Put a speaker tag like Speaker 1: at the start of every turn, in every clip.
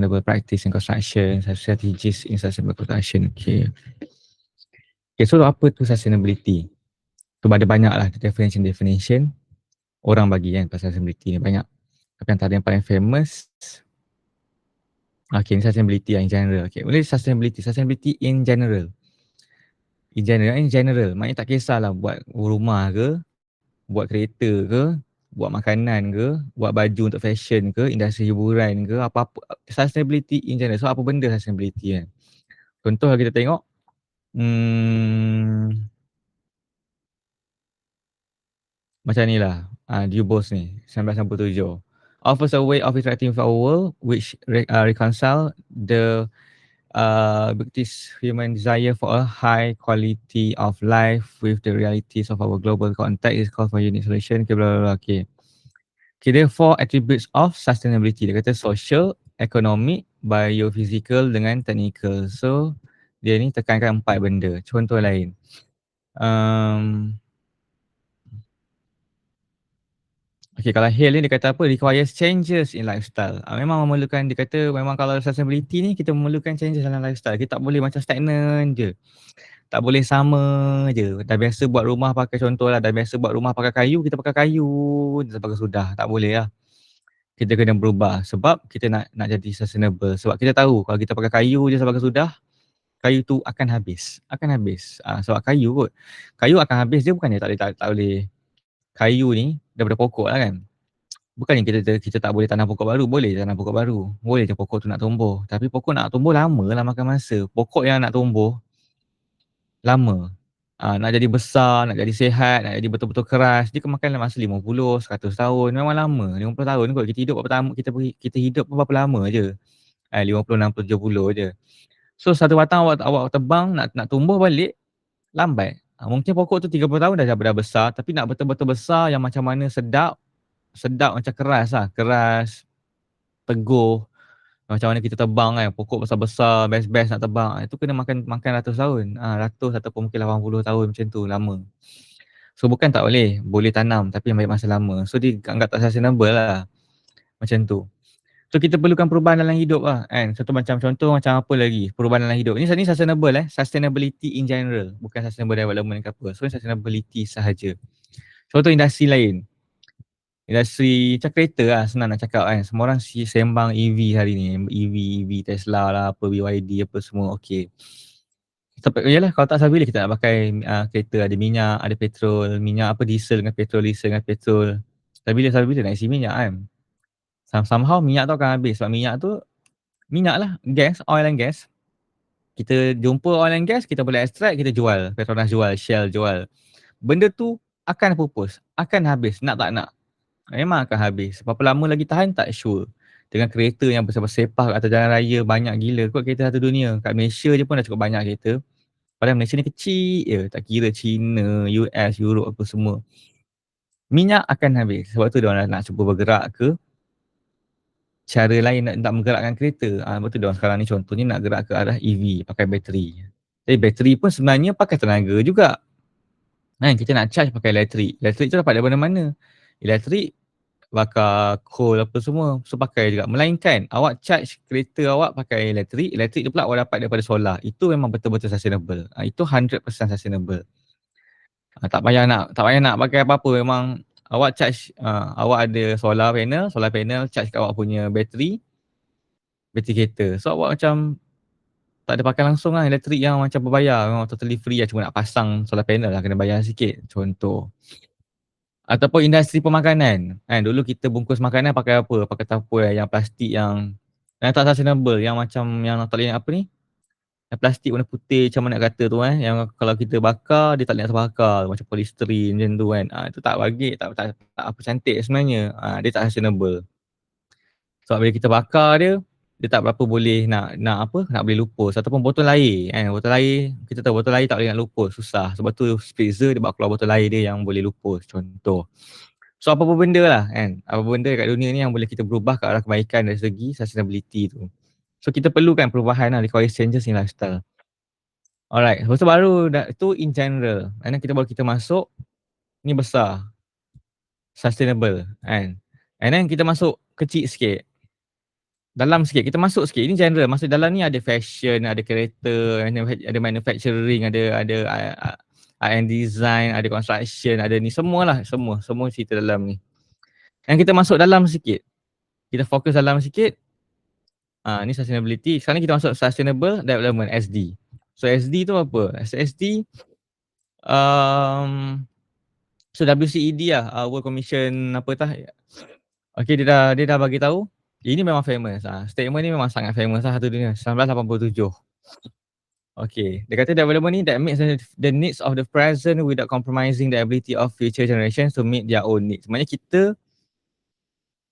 Speaker 1: sustainable practice in construction, strategies in sustainable construction. Okay. So apa tu sustainability? Tu ada banyak lah definition orang bagi kan pasal sustainability ni banyak. Tapi antara yang paling famous, okay, ni sustainability lah in general. Okay, boleh sustainability in general. In general, maknanya tak kisahlah buat rumah ke, buat kereta ke, buat makanan ke, buat baju untuk fashion ke, industri hiburan ke, apa-apa. Sustainability in general. So apa benda sustainability kan? Contoh kalau kita tengok, macam ni lah, Dubos ni, 1997. Offers a way of interacting with our world which reconcile the British human desire for a high quality of life with the realities of our global context is called for unique solution. Okay, blah, blah, blah. Okay. Okay, there are 4 attributes of sustainability. Dia kata social, economic, biophysical dengan technical. So, dia ni tekankan 4 benda. Contoh lain. Okay, kalau Hale ni dia kata apa? Requires changes in lifestyle. Memang memerlukan, dia kata memang kalau sustainability ni kita memerlukan changes dalam lifestyle. Kita tak boleh macam stagnan je. Tak boleh sama je. Dah biasa buat rumah pakai contoh lah. Dah biasa buat rumah pakai kayu, kita pakai kayu sebagai sudah. Tak boleh lah. Kita kena berubah sebab kita nak jadi sustainable. Sebab kita tahu kalau kita pakai kayu je sebagai sudah, kayu tu akan habis. Akan habis. Sebab kayu kot. Kayu akan habis je bukannya tak boleh. Kayu ni daripada pokok lah kan. Bukannya kita tak boleh tanam pokok baru. Boleh tanam pokok baru. Boleh je pokok tu nak tumbuh. Tapi pokok nak tumbuh lama lah makan masa. Pokok yang nak tumbuh lama. Nak jadi besar, nak jadi sihat, nak jadi betul-betul keras, dia kemakan masa 50, 100 tahun. Memang lama. 50 tahun kot. Kita hidup berapa lama, kita hidup berapa lama je. 50, 60, 70 je. So satu batang awak tebang nak tumbuh balik lambat. Mungkin pokok tu 30 tahun dah besar, tapi nak betul-betul besar yang macam mana sedap macam keras lah. Keras, teguh. Macam mana kita tebang kan, pokok besar-besar, best nak tebang. Itu kena makan ratus tahun. Ratus ataupun mungkin 80 tahun macam tu, lama. So bukan tak boleh, boleh tanam tapi ambil masa lama. So dia anggap tak sustainable lah. Macam tu. So kita perlukan perubahan dalam hidup lah kan. Satu macam contoh macam apa lagi, perubahan dalam hidup. Ini sustainable sustainability in general. Bukan sustainable development ke apa. So sustainability sahaja. Contoh industri lain. Industri macam kereta lah, senang nak cakap kan. Semua orang sembang EV hari ni. EV Tesla lah, apa BYD apa semua, okay. Tapi yalah, kalau tak sabar bila kita nak pakai kereta, ada minyak, ada petrol, minyak apa diesel dengan petrol. Tapi bila nak isi minyak kan. Somehow minyak tu akan habis. Sebab minyak tu, minyak lah, gas, oil and gas. Kita jumpa oil and gas, kita boleh extract, kita jual. Petronas jual, Shell jual. Benda tu akan pupus, akan habis, nak tak nak. Memang akan habis. Berapa lama lagi tahan tak sure. Dengan kereta yang bersepah atas jalan raya banyak gila kot kereta satu dunia. Kat Malaysia je pun dah cukup banyak kereta. Padahal Malaysia ni kecil je. Tak kira China, US, Europe apa semua. Minyak akan habis. Sebab tu dia orang nak cuba bergerak ke cara lain nak menggerakkan kereta. Betul dia orang sekarang ni contohnya nak gerak ke arah EV pakai bateri. Jadi bateri pun sebenarnya pakai tenaga juga. Kita nak charge pakai elektrik. Elektrik tu dapat dari mana-mana. Elektrik bakar coal apa semua, so pakai juga. Melainkan awak charge kereta awak pakai elektrik tu pula awak dapat daripada solar. Itu memang betul-betul sustainable. Itu 100% sustainable. Tak payah nak pakai apa-apa, memang awak charge, awak ada solar panel charge kat awak punya bateri kereta. So awak macam tak ada pakai langsung lah elektrik yang macam berbayar, memang totally free lah, cuma nak pasang solar panel lah kena bayar sikit, contoh. Ataupun industri pemakanan. Dulu kita bungkus makanan pakai apa? Pakai tupperware yang plastik yang tak sustainable, yang macam yang tak boleh apa ni? Yang plastik warna putih macam mana nak kata tu yang kalau kita bakar dia tak boleh nak terbakar, macam polystyrene macam tu kan. Itu tak bagi, tak apa cantik sebenarnya. Dia tak sustainable. Sebab bila kita bakar dia tak berapa boleh nak boleh lupus. Ataupun botol air botol air, kita tahu botol air tak boleh nak lupus, susah. Sebab tu spritzer dia buat keluar botol air dia yang boleh lupus, contoh. So apa-apa benda lah kan, apa-apa benda kat dunia ni yang boleh kita berubah ke arah kebaikan dari segi sustainability tu. So kita perlukan perubahan lah, require changes in lifestyle. Alright, lepas tu baru tu in general. And then kita masuk, ni besar, sustainable kan. And then kita masuk kecil sikit. dalam sikit, kita masuk sikit, ini general, masuk dalam ni ada fashion, ada kereta, ada manufacturing, ada art and design, ada construction, ada ni semualah, semua cerita dalam ni. Yang kita masuk dalam sikit, kita fokus dalam sikit, ni sustainability. Sekarang ni kita masuk sustainable development, SD. So SD tu apa? SD, so WCED lah, World Commission apa tah. Okay, dia dah bagi tahu. Ini memang famous. Statement ni memang sangat famous lah satu dunia. 1987. Okay, dia kata development ni that meets the needs of the present without compromising the ability of future generations to meet their own needs. Maksudnya kita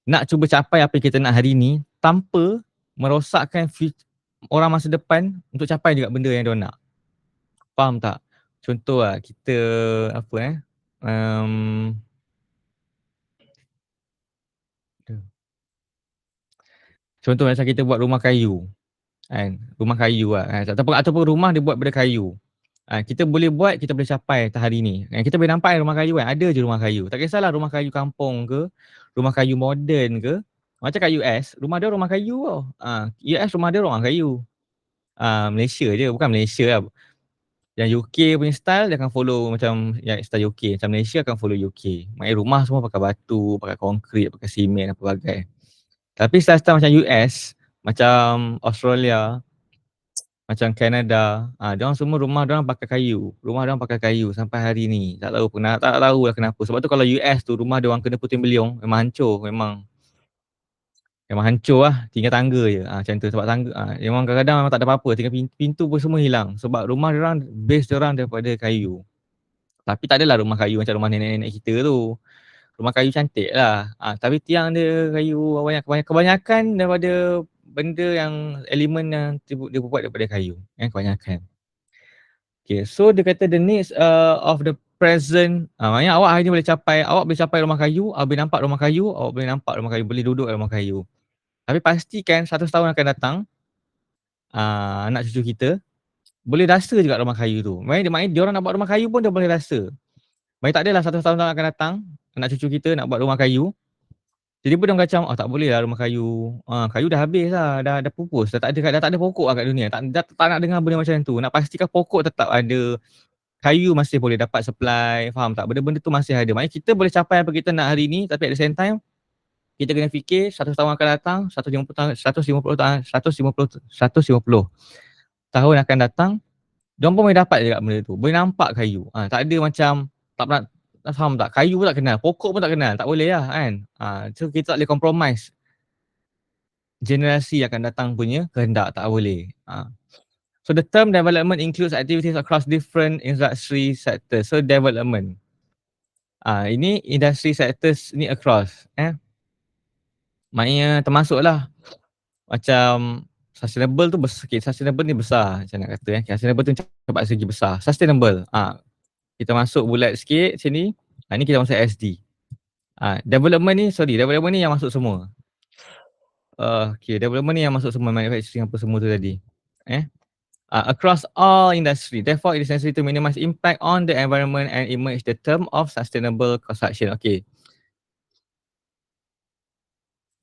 Speaker 1: nak cuba capai apa yang kita nak hari ni tanpa merosakkan orang masa depan untuk capai juga benda yang dia nak. Faham tak? Contoh lah, kita apa um, contoh macam kita buat rumah kayu kan, rumah kayu lah kan? Ataupun rumah dia buat daripada kayu. Kita boleh buat, kita boleh capai hari ni. Kita boleh nampak rumah kayu kan, ada je rumah kayu. Tak kisahlah rumah kayu kampung ke, rumah kayu moden ke. Macam kat US, rumah dia rumah kayu tau. US rumah dia rumah kayu. Malaysia je, bukan Malaysia lah. Yang UK punya style dia akan follow macam yang style UK. Macam Malaysia akan follow UK. Maksudnya rumah semua pakai batu, pakai konkrit, pakai simen apa bagai. Tapi style-style macam US, macam Australia, macam Canada, diorang semua rumah diorang pakai kayu. Rumah diorang pakai kayu sampai hari ni. Tak tahu lah kenapa. Sebab tu kalau US tu rumah diorang kena puting beliung, memang hancur, memang hancur lah, tinggal tangga je. Macam tu sebab tangga, memang kadang-kadang memang tak ada apa-apa, tinggal pintu pun semua hilang. Sebab rumah diorang, base diorang daripada kayu. Tapi tak adalah rumah kayu macam rumah nenek-nenek kita tu. Rumah kayu cantik lah. Tapi tiang dia kayu, kebanyakan daripada benda yang elemen yang dia buat daripada kayu. Kebanyakan. Okay, so dia kata the needs of the present, maknanya awak hari ni awak boleh capai rumah kayu, awak boleh nampak rumah kayu, awak boleh nampak rumah kayu, boleh duduk dalam rumah kayu. Tapi pastikan 100 tahun akan datang, anak cucu kita boleh rasa juga rumah kayu tu. Maknanya dia orang nak buat rumah kayu pun dia boleh rasa. Maknanya tak adalah 100 tahun akan datang, anak cucu kita nak buat rumah kayu, jadi pun dia macam, tak boleh lah rumah kayu. Kayu dah habis lah, dah pupus, dah tak ada pokok lah kat dunia. Tak nak dengar benda macam tu. Nak pastikan pokok tetap ada, kayu masih boleh dapat supply, faham tak? Benda-benda tu masih ada. Maknanya kita boleh capai apa kita nak hari ni, tapi at the same time, kita kena fikir 100 tahun akan datang, 150 tahun, 150 tahun akan datang, diorang pun boleh dapat juga benda tu. Boleh nampak kayu. Tak ada macam, tak pernah, faham tak? Kayu pun tak kenal, pokok pun tak kenal, tak boleh lah kan. So kita tak boleh compromise generasi akan datang punya kehendak, tak boleh. So the term development includes activities across different industry sectors. So development, ini industry sectors ni across. Maknanya termasuklah macam sustainable tu besar. Okay, sustainable ni besar macam nak kata. Sustainable tu macam segi besar. Sustainable, kita masuk bulat sikit sini. Ni kita masuk SD. Development ni yang masuk semua. Okay, development ni yang masuk semua, manufacturing apa semua tu tadi. Across all industry. Therefore, it is necessary to minimize impact on the environment and emerge the term of sustainable construction. Okay.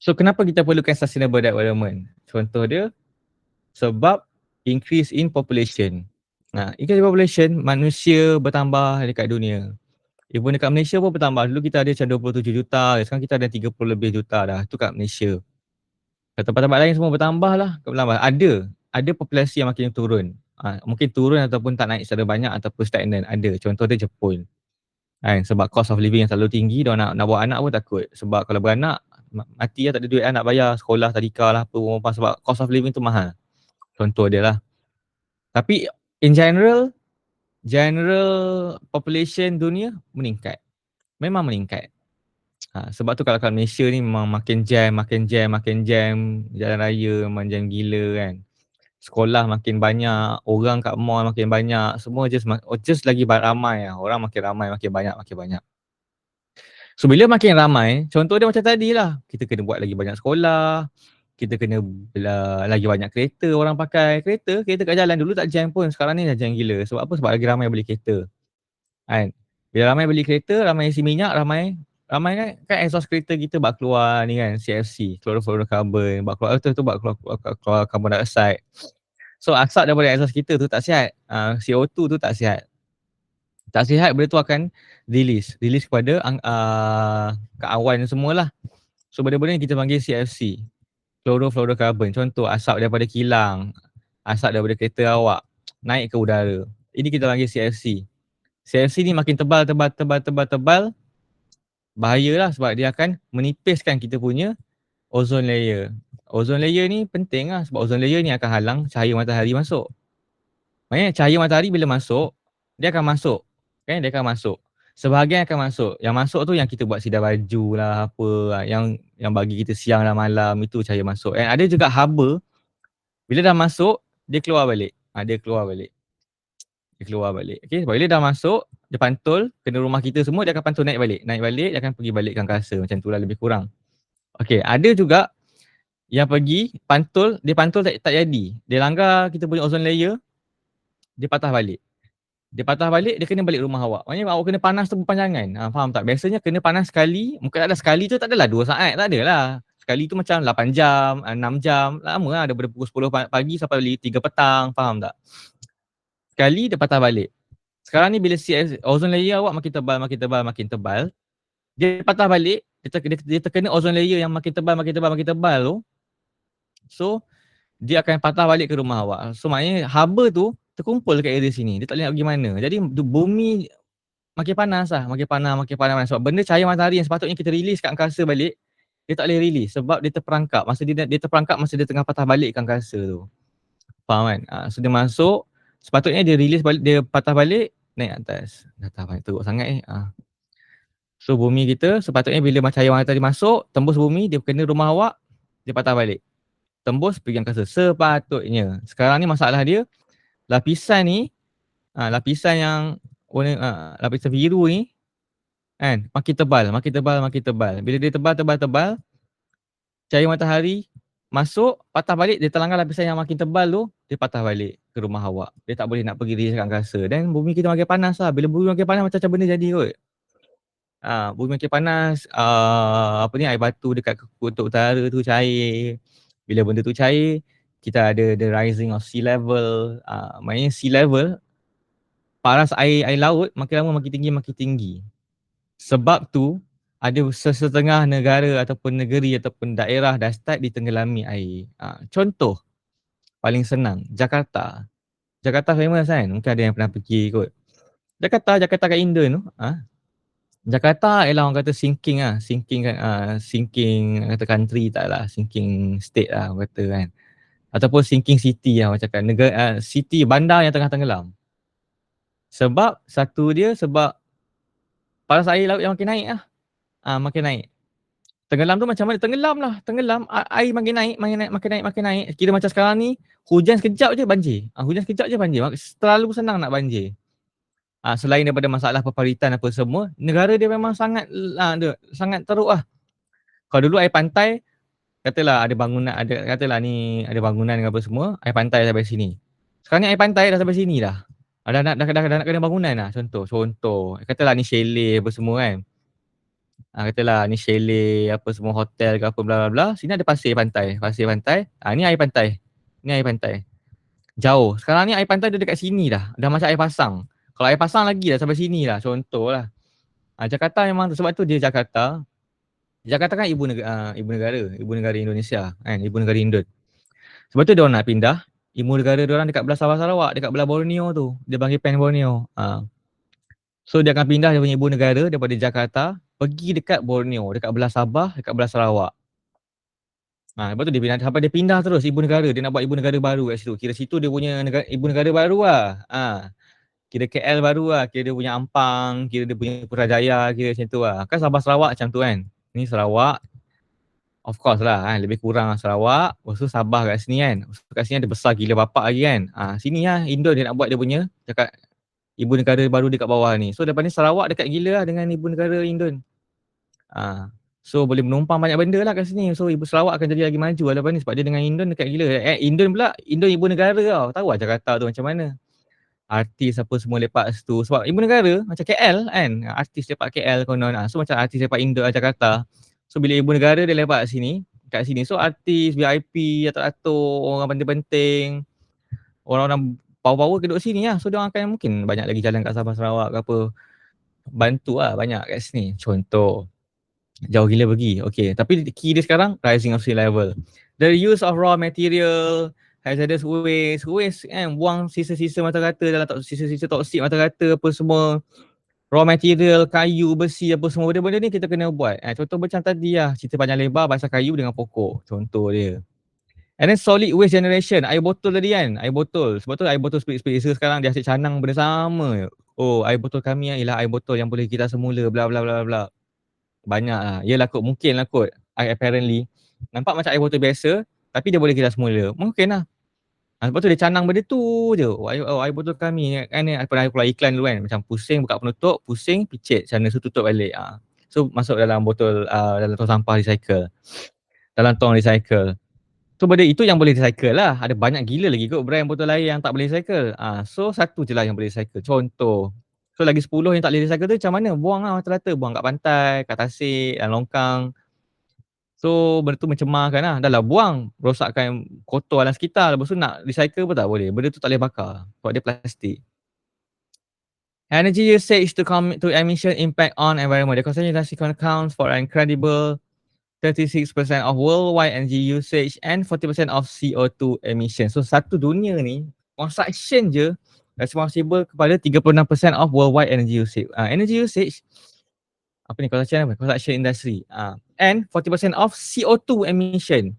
Speaker 1: So, kenapa kita perlukan sustainable development? Contoh dia, sebab increase in population. Increase in population, manusia bertambah dekat dunia. Even dekat Malaysia pun bertambah. Dulu kita ada macam 27 juta, sekarang kita ada 30 lebih juta dah. Itu kat Malaysia. Kat tempat-tempat lain semua bertambah lah. Ada populasi yang makin turun. Mungkin turun ataupun tak naik secara banyak ataupun stagnan. Ada. Contoh dia Jepun. Sebab cost of living yang terlalu tinggi, dia nak buat anak pun takut. Sebab kalau beranak, mati lah, tak ada duit nak bayar sekolah, tadika lah, apa, sebab cost of living tu mahal. Contoh dia lah. Tapi in general population dunia meningkat. Memang meningkat. Sebab tu kalau kat Malaysia ni memang makin jam, jalan raya memang jam gila kan. Sekolah makin banyak, orang kat mall makin banyak, semua just lagi ramai lah. Orang makin ramai, makin banyak. So bila makin ramai, contoh dia macam tadi lah, kita kena buat lagi banyak sekolah, kita kena lagi banyak kereta orang pakai. Kereta kat jalan dulu tak jam pun, sekarang ni dah jam gila. Sebab apa? Sebab lagi ramai beli kereta. Bila ramai beli kereta, ramai isi minyak, ramai Ramai kan exhaust kereta kita bak keluar ni kan, CFC, chlorofluorocarbon, bak keluar tu bak keluar carbon dioxide. So asap daripada exhaust kita tu tak sihat. CO2 tu tak sihat. Tak sihat, benda tu akan release kepada ke awan semualah. So benda-benda ni kita panggil CFC, chlorofluorocarbon. Contoh asap daripada kilang, asap daripada kereta awak naik ke udara. Ini kita panggil CFC. CFC ni makin tebal, bahayalah sebab dia akan menipiskan kita punya ozone layer. Ozone layer ni penting lah sebab ozone layer ni akan halang cahaya matahari masuk. Maknanya cahaya matahari bila masuk, dia akan masuk. Kan, dia akan masuk. Sebahagian akan masuk. Yang masuk tu yang kita buat sidar baju lah, apa, yang bagi kita siang dan malam, itu cahaya masuk. And ada juga haba, bila dah masuk, dia keluar balik. Dia keluar balik. Dia keluar balik. Okay, sebab bila dah masuk, dia pantul, kena rumah kita semua, dia akan pantul naik balik. Naik balik, dia akan pergi balik ke angkasa. Macam tu lah lebih kurang. Okay, ada juga yang pergi, pantul, dia pantul tak jadi. Dia langgar kita punya ozone layer, dia patah balik. Dia patah balik, dia kena balik rumah awak. Maksudnya awak kena panas tu berpanjangan. Faham tak? Biasanya kena panas sekali, mungkin ada sekali tu tak adalah 2 saat, tak adalah. Sekali tu macam 8 jam, 6 jam, lama lah daripada pukul 10 pagi sampai 3 petang, faham tak? Sekali dia patah balik. Sekarang ni bila ozone layer awak makin tebal, dia patah balik, dia terkena ozone layer yang makin tebal tu. So, dia akan patah balik ke rumah awak. So, maknanya haba tu terkumpul kat area sini. Dia tak boleh nak pergi mana. Jadi, bumi makin panas lah. Makin panas. Sebab benda cahaya matahari yang sepatutnya kita release kat angkasa balik, dia tak boleh release sebab dia terperangkap. Dia terperangkap masa dia tengah patah balik ke angkasa tu. Faham kan? So, dia masuk, sepatutnya dia release balik, dia patah balik, naik atas. Dah banyak teruk sangat So, bumi kita sepatutnya bila cahaya matahari masuk, tembus bumi, dia kena rumah awak, dia patah balik. Tembus pergi angkasa sepatutnya. Sekarang ni masalah dia, lapisan ni, lapisan yang warna lapisan biru ni kan, makin tebal. Bila dia tebal, cahaya matahari masuk, patah balik, dia terlanggar lapisan yang makin tebal tu, dia patah balik ke rumah awak. Dia tak boleh nak pergi ke angkasa. Dan bumi kita makin panas lah. Bila bumi makin panas, macam benda jadi kot. Bumi makin panas, air batu dekat kutub utara tu cair. Bila benda tu cair, kita ada the rising of sea level. Maknanya sea level, paras air laut makin lama makin tinggi. Sebab tu ada sesetengah negara ataupun negeri ataupun daerah dah start ditenggelami air. Contoh paling senang, Jakarta. Jakarta famous kan? Mungkin ada yang pernah pergi kot. Jakarta kat Indon tu. Jakarta ialah orang kata sinking kata country tak lah, sinking state lah orang kata kan. Ataupun sinking city lah macam kan. City, bandar yang tengah tenggelam. Sebab sebab paras air laut yang makin naik lah. Makin naik. Tenggelam tu macam mana? Tenggelam. Air makin naik. Kira macam sekarang ni, hujan sekejap je banjir. Terlalu senang nak banjir. Selain daripada masalah peparitan apa semua, negara dia memang sangat teruk lah. Kalau dulu air pantai, katalah ada bangunan dengan apa semua, air pantai sampai sini. Sekarang ni air pantai dah sampai sini dah. Dah nak kena bangunan lah. Contoh. Katalah ni chalet apa semua kan. Katalah ni chalet apa semua, hotel ke apa bla bla bla. Sini ada pasir pantai. Ni air pantai. Jauh. Sekarang ni air pantai dia dekat sini dah. Dah macam air pasang. Kalau air pasang lagi dah sampai sini lah. Contoh lah. Jakarta memang sebab tu dia Jakarta. Jakarta kan ibu negara Indonesia kan, ibu negara Indon. Sebab tu dia orang nak pindah ibu negara dia orang dekat belah Sabah Sarawak, dekat belah Borneo tu. Dia panggil Pen Borneo. So dia akan pindah dia punya ibu negara daripada Jakarta pergi dekat Borneo, dekat belah Sabah, dekat belah Sarawak. Lepas tu dia pindah, sampai dia pindah terus ibu negara. Dia nak buat ibu negara baru kat situ. Kira situ dia punya ibu negara baru lah. Kira KL baru lah. Kira dia punya Ampang, kira dia punya Putrajaya, kira macam tu lah. Kan Sabah Sarawak macam tu kan. Ni Sarawak. Of course lah kan. Lebih kurang lah Sarawak. Lepas tu Sabah kat sini kan. Kat sini ada besar gila bapak lagi kan. Sini lah Indon dia nak buat dia punya cakap ibu negara baru dekat bawah ni. So daripada Sarawak dekat gila lah dengan ibu negara Indon. So boleh menumpang banyak benda lah kat sini. So ibu Sarawak akan jadi lagi maju lah lepas ni sebab dia dengan Indon dekat gila. Indon pula, Indon ibu negara tau. Tahu lah Jakarta tu macam mana. artis apa semua lepak situ. Sebab ibu negara macam KL kan, artis lepak KL konon. So macam artis lepak Indo Jakarta. So bila ibu negara dia lepak sini, kat sini. So artis, VIP, atuk-atuk, orang penting-penting, orang-orang power-power duduk sini lah. So diorang akan mungkin banyak lagi jalan kat Sabah Sarawak ke apa. Bantu lah banyak kat sini. Contoh. Jauh gila pergi. Okay. Tapi key dia sekarang, rising of sea level. The use of raw material, hazardous waste. Waste kan, buang sisa-sisa mata rata dalam sisa-sisa toksik mata rata apa semua. Raw material, kayu, besi apa semua benda-benda ni kita kena buat. Contoh macam tadi lah, cerita panjang lebar pasal kayu dengan pokok. Contoh dia. And then solid waste generation, air botol tadi kan, air botol. Sebab tu air botol split-split sekarang dia asyik canang benda sama. Oh, air botol kami ialah air botol yang boleh kita semula, bla bla bla bla. Banyak lah. Yelah kot, mungkin lah kot. Apparently. Nampak macam air botol biasa, tapi dia boleh kita semula. Mungkin lah. Sebab tu dia canang benda tu je. Air botol kami kan, pernah keluar iklan dulu kan. Macam pusing buka penutup, pusing picit sana, so tutup balik. So masuk dalam botol, dalam tong sampah recycle. Dalam tong recycle. So benda itu yang boleh recycle lah. Ada banyak gila lagi kot brand botol air yang tak boleh recycle. So satu je lah yang boleh recycle. Contoh. So lagi 10 yang tak boleh recycle tu macam mana? Buang lah rata-rata. Buang kat pantai, kat tasik, dalam longkang. So benda tu mencemarkan lah. Dah lah buang, rosakkan kotor alam sekitar. Lepas tu nak recycle pun tak boleh. Benda tu tak boleh bakar. Sebab dia plastik. Energy usage to emission impact on environment. The construction industry accounts for an incredible 36% of worldwide energy usage and 40% of CO2 emission. So satu dunia ni, construction je responsible kepada 36% of worldwide energy usage. Energy usage, apa ni construction apa? Construction industry. And 40% of CO2 emission.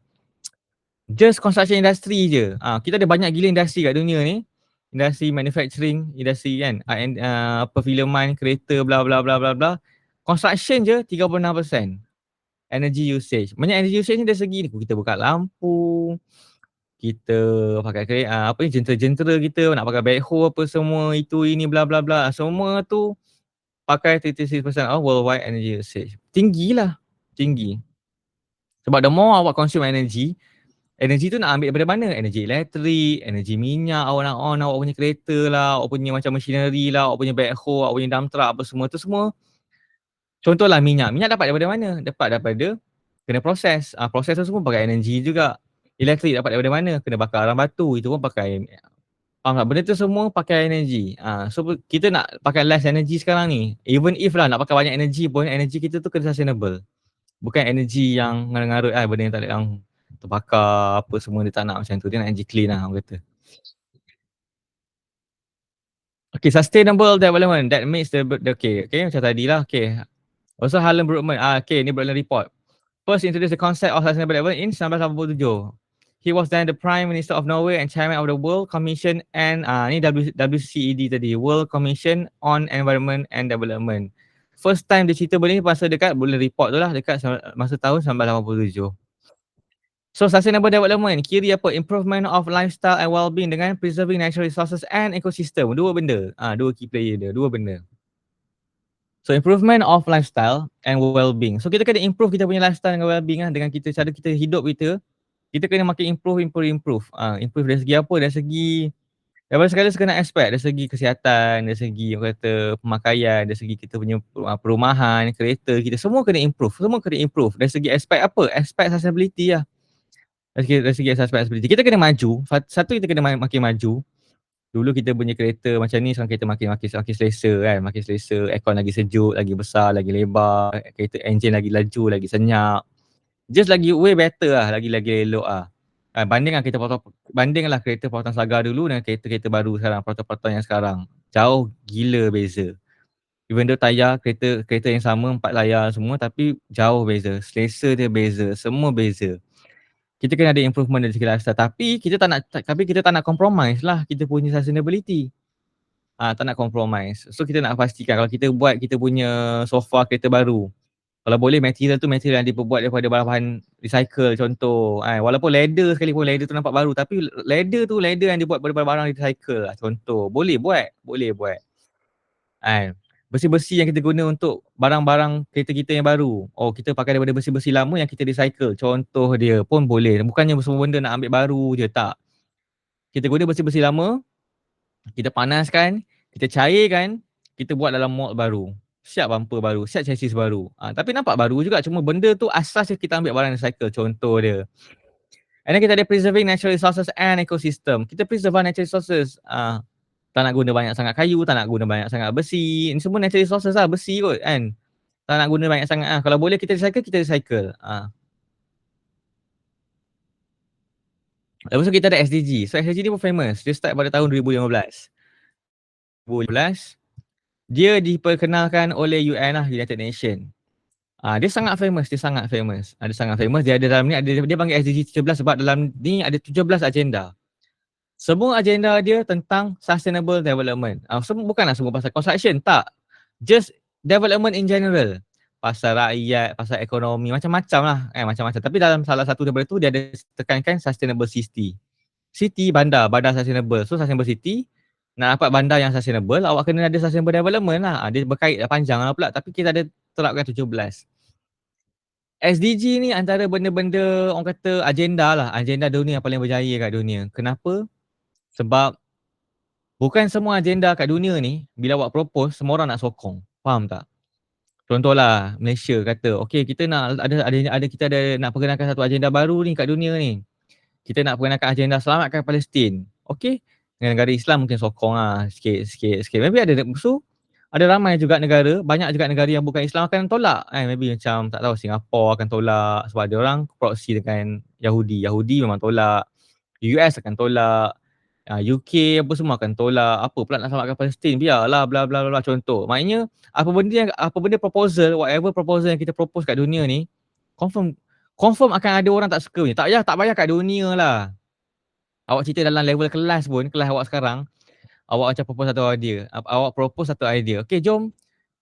Speaker 1: Just construction industry je. Kita ada banyak gila industri kat dunia ni. Industri manufacturing, industri kan, perfilman, kereta, bla bla bla bla bla. Construction je 36%. Energy usage. Banyak energy usage ni dari segi ni. Kita buka lampu, kita pakai apa ni, jentera-jentera kita, nak pakai backhoe apa semua, itu ini bla bla bla. Semua tu pakai 36% of worldwide energy usage. Tinggilah. Tinggi. Sebab the more awak consume energy, energy tu nak ambil daripada mana? Energy elektrik, energy minyak, awak nak on awak punya kereta lah, awak punya macam machinery lah, awak punya backhoe, awak punya dump truck apa semua tu semua. Contohlah minyak. Minyak dapat daripada mana? Dapat daripada kena proses. Proses tu semua pakai energi juga. Elektrik dapat daripada mana? Kena bakar arang batu. Itu pun pakai. Faham tak? Benda tu semua pakai energi. So kita nak pakai less energy sekarang ni. Even if lah nak pakai banyak energi pun, energi kita tu kena sustainable. Bukan energi yang ngarut-ngarut benda yang tak ada yang terbakar apa semua, dia tak nak macam tu. Dia nak energy clean lah orang kata. Okay, sustainable development that makes okay macam tadi lah. Okay. Also Harlem Brundtland. Okay, ni Brundtland report. First introduced the concept of sustainable development in 1987. He was then the Prime Minister of Norway and Chairman of the World Commission and ni WCED tadi, World Commission on Environment and Development. First time dia cerita benda ni pasal dekat Brundtland report tu lah, dekat masa tahun 1987. So sustainable development, kiri apa? Improvement of lifestyle and well-being dengan preserving natural resources and ecosystem. Dua benda. Dua key player dia, dua benda. So improvement of lifestyle and well-being. So kita kena improve kita punya lifestyle and well-being dengan kita, cara kita hidup kita kena makin improve. Improve dari segi apa? Dari segi daripada segala aspek, dari segi kesihatan, dari segi orang kata pemakaian, dari segi kita punya perumahan, kereta, kita semua kena improve. Dari segi aspek apa? Aspek sustainability lah. Dari segi aspek sustainability. Kita kena maju. Satu, kita kena makin maju. Dulu kita punya kereta macam ni, sekarang kereta makin selesa kan, makin selesa, aircon lagi sejuk, lagi besar, lagi lebar, kereta enjin lagi laju, lagi senyap. Just lagi way better lah, lagi elok lah. Bandinglah kereta Pawatan Saga dulu dengan kereta-kereta baru sekarang, Pawatan yang sekarang. Jauh gila beza. Even though tayar kereta yang sama, 4 layar semua, tapi jauh beza. Selesa dia beza, semua beza. Kita kena ada improvement dari segi lifestyle, tapi kita tak nak compromise lah kita punya sustainability. Tak nak compromise. So kita nak pastikan kalau kita buat kita punya sofa kereta baru, kalau boleh material tu material yang diperbuat daripada bahan recycle contoh. Walaupun leather sekalipun, leather tu nampak baru, tapi leather yang dibuat daripada barang recycle lah contoh. Boleh buat. Besi-besi yang kita guna untuk barang-barang kereta kita yang baru, kita pakai daripada besi-besi lama yang kita recycle, contoh dia pun boleh. Bukannya semua benda nak ambil baru je, tak. Kita guna besi-besi lama, Kita panaskan, kita cairkan, kita buat dalam mold baru. Siap bumper baru, siap chassis baru. Tapi nampak baru juga, cuma benda tu asasnya kita ambil barang recycle, contoh dia. And then kita ada preserving natural resources and ecosystem. Kita preserve natural resources. Tak nak guna banyak sangat kayu, tak nak guna banyak sangat besi. Ini semua natural resources lah, besi kot kan. Tak nak guna banyak sangat. Kalau boleh kita recycle, kita recycle. Lepas tu kita ada SDG. So SDG ni pun famous. Dia start pada tahun 2015. 2015, dia diperkenalkan oleh UN lah, United Nation. Dia sangat famous, dia sangat famous. Dia sangat famous, dia ada dalam ni, dia panggil SDG 17 sebab dalam ni ada 17 agenda. Semua agenda dia tentang sustainable development. Bukanlah semua pasal construction, tak. Just development in general. Pasal rakyat, pasal ekonomi, macam-macam lah. Macam-macam. Tapi dalam salah satu daripada tu, dia ada tekankan sustainable city. City, bandar sustainable. So sustainable city, nak dapat bandar yang sustainable, awak kena ada sustainable development lah. Dia berkait panjang lah pula. Tapi kita ada terapkan 17. SDG ni antara benda-benda orang kata agenda lah. Agenda dunia yang paling berjaya kat dunia. Kenapa? Sebab bukan semua agenda kat dunia ni, bila awak propose, semua orang nak sokong. Faham tak? Contohlah Malaysia kata, okay kita nak kita ada nak perkenalkan satu agenda baru ni kat dunia ni. Kita nak perkenalkan agenda selamatkan Palestin. Okay? Negara Islam mungkin sokong lah sikit. Maybe ada so, ada ramai juga negara, banyak juga negara yang bukan Islam akan tolak. Maybe macam tak tahu Singapura akan tolak sebab ada orang proxy dengan Yahudi. Yahudi memang tolak. US akan tolak. UK apa semua akan tolak. Apa pula nak selamatkan Palestin? Biarlah bla bla bla contoh. Maknanya apa benda proposal, whatever proposal yang kita propose kat dunia ni, confirm akan ada orang tak suka punya. Tak payah kat dunia lah. Awak cerita dalam level kelas pun, kelas awak sekarang, awak macam propose satu idea. Awak propose satu idea. Okay, jom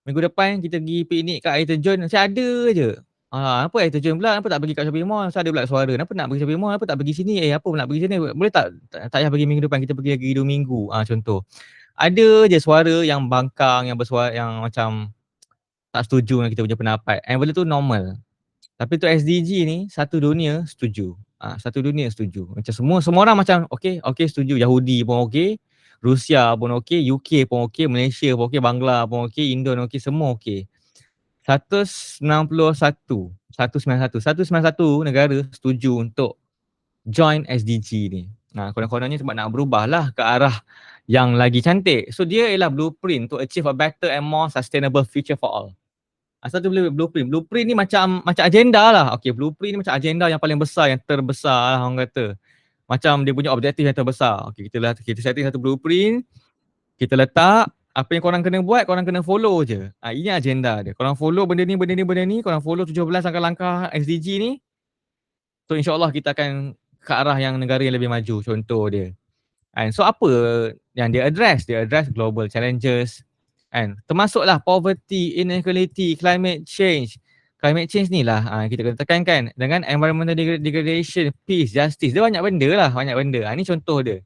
Speaker 1: minggu depan kita pergi piknik kat air terjun. Macam ada je. Apa air terjun pula? Kenapa tak pergi kat shopping mall? Ada pula suara. Kenapa nak pergi shopping mall? Kenapa tak pergi sini? Apa nak pergi sini? Boleh tak payah pergi minggu depan. Kita pergi lagi 2 minggu. Contoh. Ada je suara yang bangkang, yang bersuara, yang macam tak setuju dengan kita punya pendapat. And benda tu normal. Tapi tu SDG ni, satu dunia setuju. Satu dunia setuju. Macam semua orang macam okay setuju. Yahudi pun okay. Rusia pun okey, UK pun okey, Malaysia pun okey, Bangla pun okey, Indon okey, semua okey. 191 negara setuju untuk join SDG ni. Konon-kononnya sebab nak berubah lah ke arah yang lagi cantik. So dia ialah blueprint to achieve a better and more sustainable future for all. Asal tu boleh blueprint. Blueprint ni macam agenda lah. Okay, blueprint ni macam agenda yang paling besar, yang terbesar lah orang kata. Macam dia punya objektif yang terbesar. Okay, kita setting satu blueprint, kita letak, apa yang korang kena buat, korang kena follow je. Ini agenda dia. Korang follow benda ni, korang follow 17 langkah-langkah SDG ni. So insyaAllah kita akan ke arah yang negara yang lebih maju, contoh dia. And so apa yang dia address? Dia address global challenges. And termasuklah poverty, inequality, climate change. Climate change ni lah kita kena tekankan dengan environmental degradation, peace, justice. Dia banyak benda lah, banyak benda. Ini contoh dia.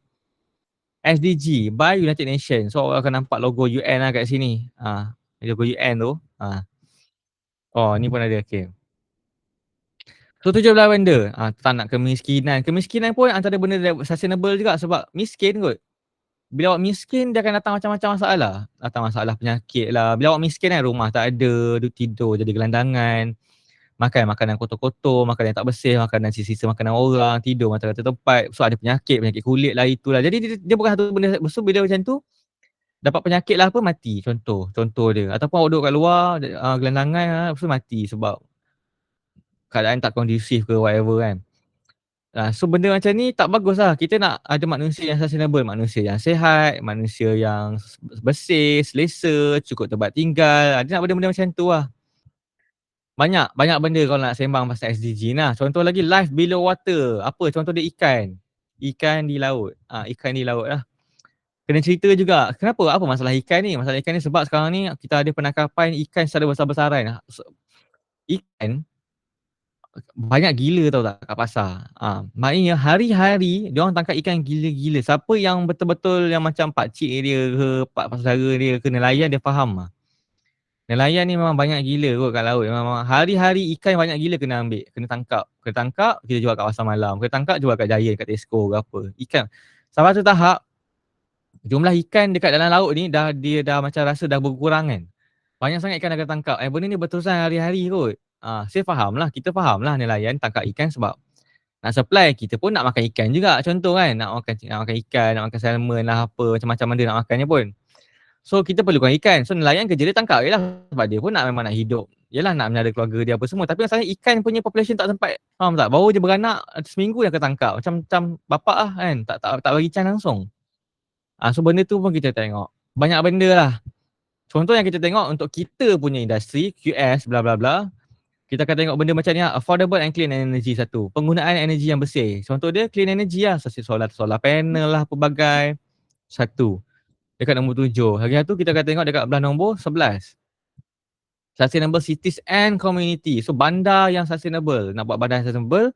Speaker 1: SDG by United Nations. So awak akan nampak logo UN lah kat sini. Logo UN tu. Ni pun ada. Okay. So 17 benda. Tak nak kemiskinan. Kemiskinan pun antara benda sustainable juga sebab miskin kot. Bila awak miskin, dia akan datang macam-macam masalah. Datang masalah penyakit lah. Bila awak miskin kan, rumah tak ada, duduk tidur jadi gelandangan. Makan makanan kotor-kotor, makanan yang tak bersih, makanan sisa makanan orang, tidur mata-mata tempat. So ada penyakit kulit lah, itulah. Jadi dia bukan satu benda. So bila macam tu, dapat penyakit lah apa, mati. Contoh dia. Ataupun awak duduk kat luar, gelandangan, so mati sebab keadaan tak kondusif ke whatever kan. So benda macam ni tak bagus lah. Kita nak ada manusia yang sustainable, manusia yang sihat, manusia yang bersih, selesa, cukup tempat tinggal. Dia nak benda-benda macam tu lah. Banyak benda kalau nak sembang pasal SDG nah. Contoh lagi life below water. Apa? Contoh dia ikan. Ikan di laut. Ikan di laut lah. Kena cerita juga. Kenapa? Apa masalah ikan ni? Masalah ikan ni sebab sekarang ni kita ada penangkapan ikan secara besar-besaran. Ikan banyak gila tau tak kat pasar. Maknanya hari-hari dia orang tangkap ikan gila-gila. Siapa yang betul-betul yang macam pakcik dia ke, pak saudara dia ke nelayan, dia faham lah. Nelayan ni memang banyak gila kot kat laut. Memang hari-hari ikan banyak gila kena ambil, kena tangkap, kita jual kat pasar malam. Kena tangkap, jual kat Giant, kat Tesco ke apa. Ikan. Sampai tu tahap Jumlah ikan dekat dalam laut ni dia dah macam rasa dah berkurang kan. Banyak sangat ikan dah kena tangkap, benda ni berterusan hari-hari kot. Saya fahamlah, kita fahamlah nelayan tangkap ikan sebab nak supply, kita pun nak makan ikan juga contoh kan, nak makan ikan, nak makan salmon lah apa, macam-macam benda nak makannya pun. So kita perlukan ikan, so nelayan kerja dia tangkap je lah sebab dia pun memang nak hidup. Yelah nak menjaga keluarga dia apa semua, tapi masalahnya ikan punya population tak sempat, faham tak? Baru je beranak seminggu dah ketangkap, macam bapak lah kan, tak bagi can langsung. So benda tu pun kita tengok. Banyak benda lah. Contoh yang kita tengok untuk kita punya industri, QS, bla bla bla, kita akan tengok benda macam ni lah, affordable and clean energy satu. Penggunaan energi yang bersih. Contoh dia clean energy lah, solar panel lah pelbagai. Satu. Dekat nombor 7. Lagi satu kita akan tengok dekat belah nombor 11. Sustainable cities and community. So bandar yang sustainable. Nak buat bandar yang sustainable,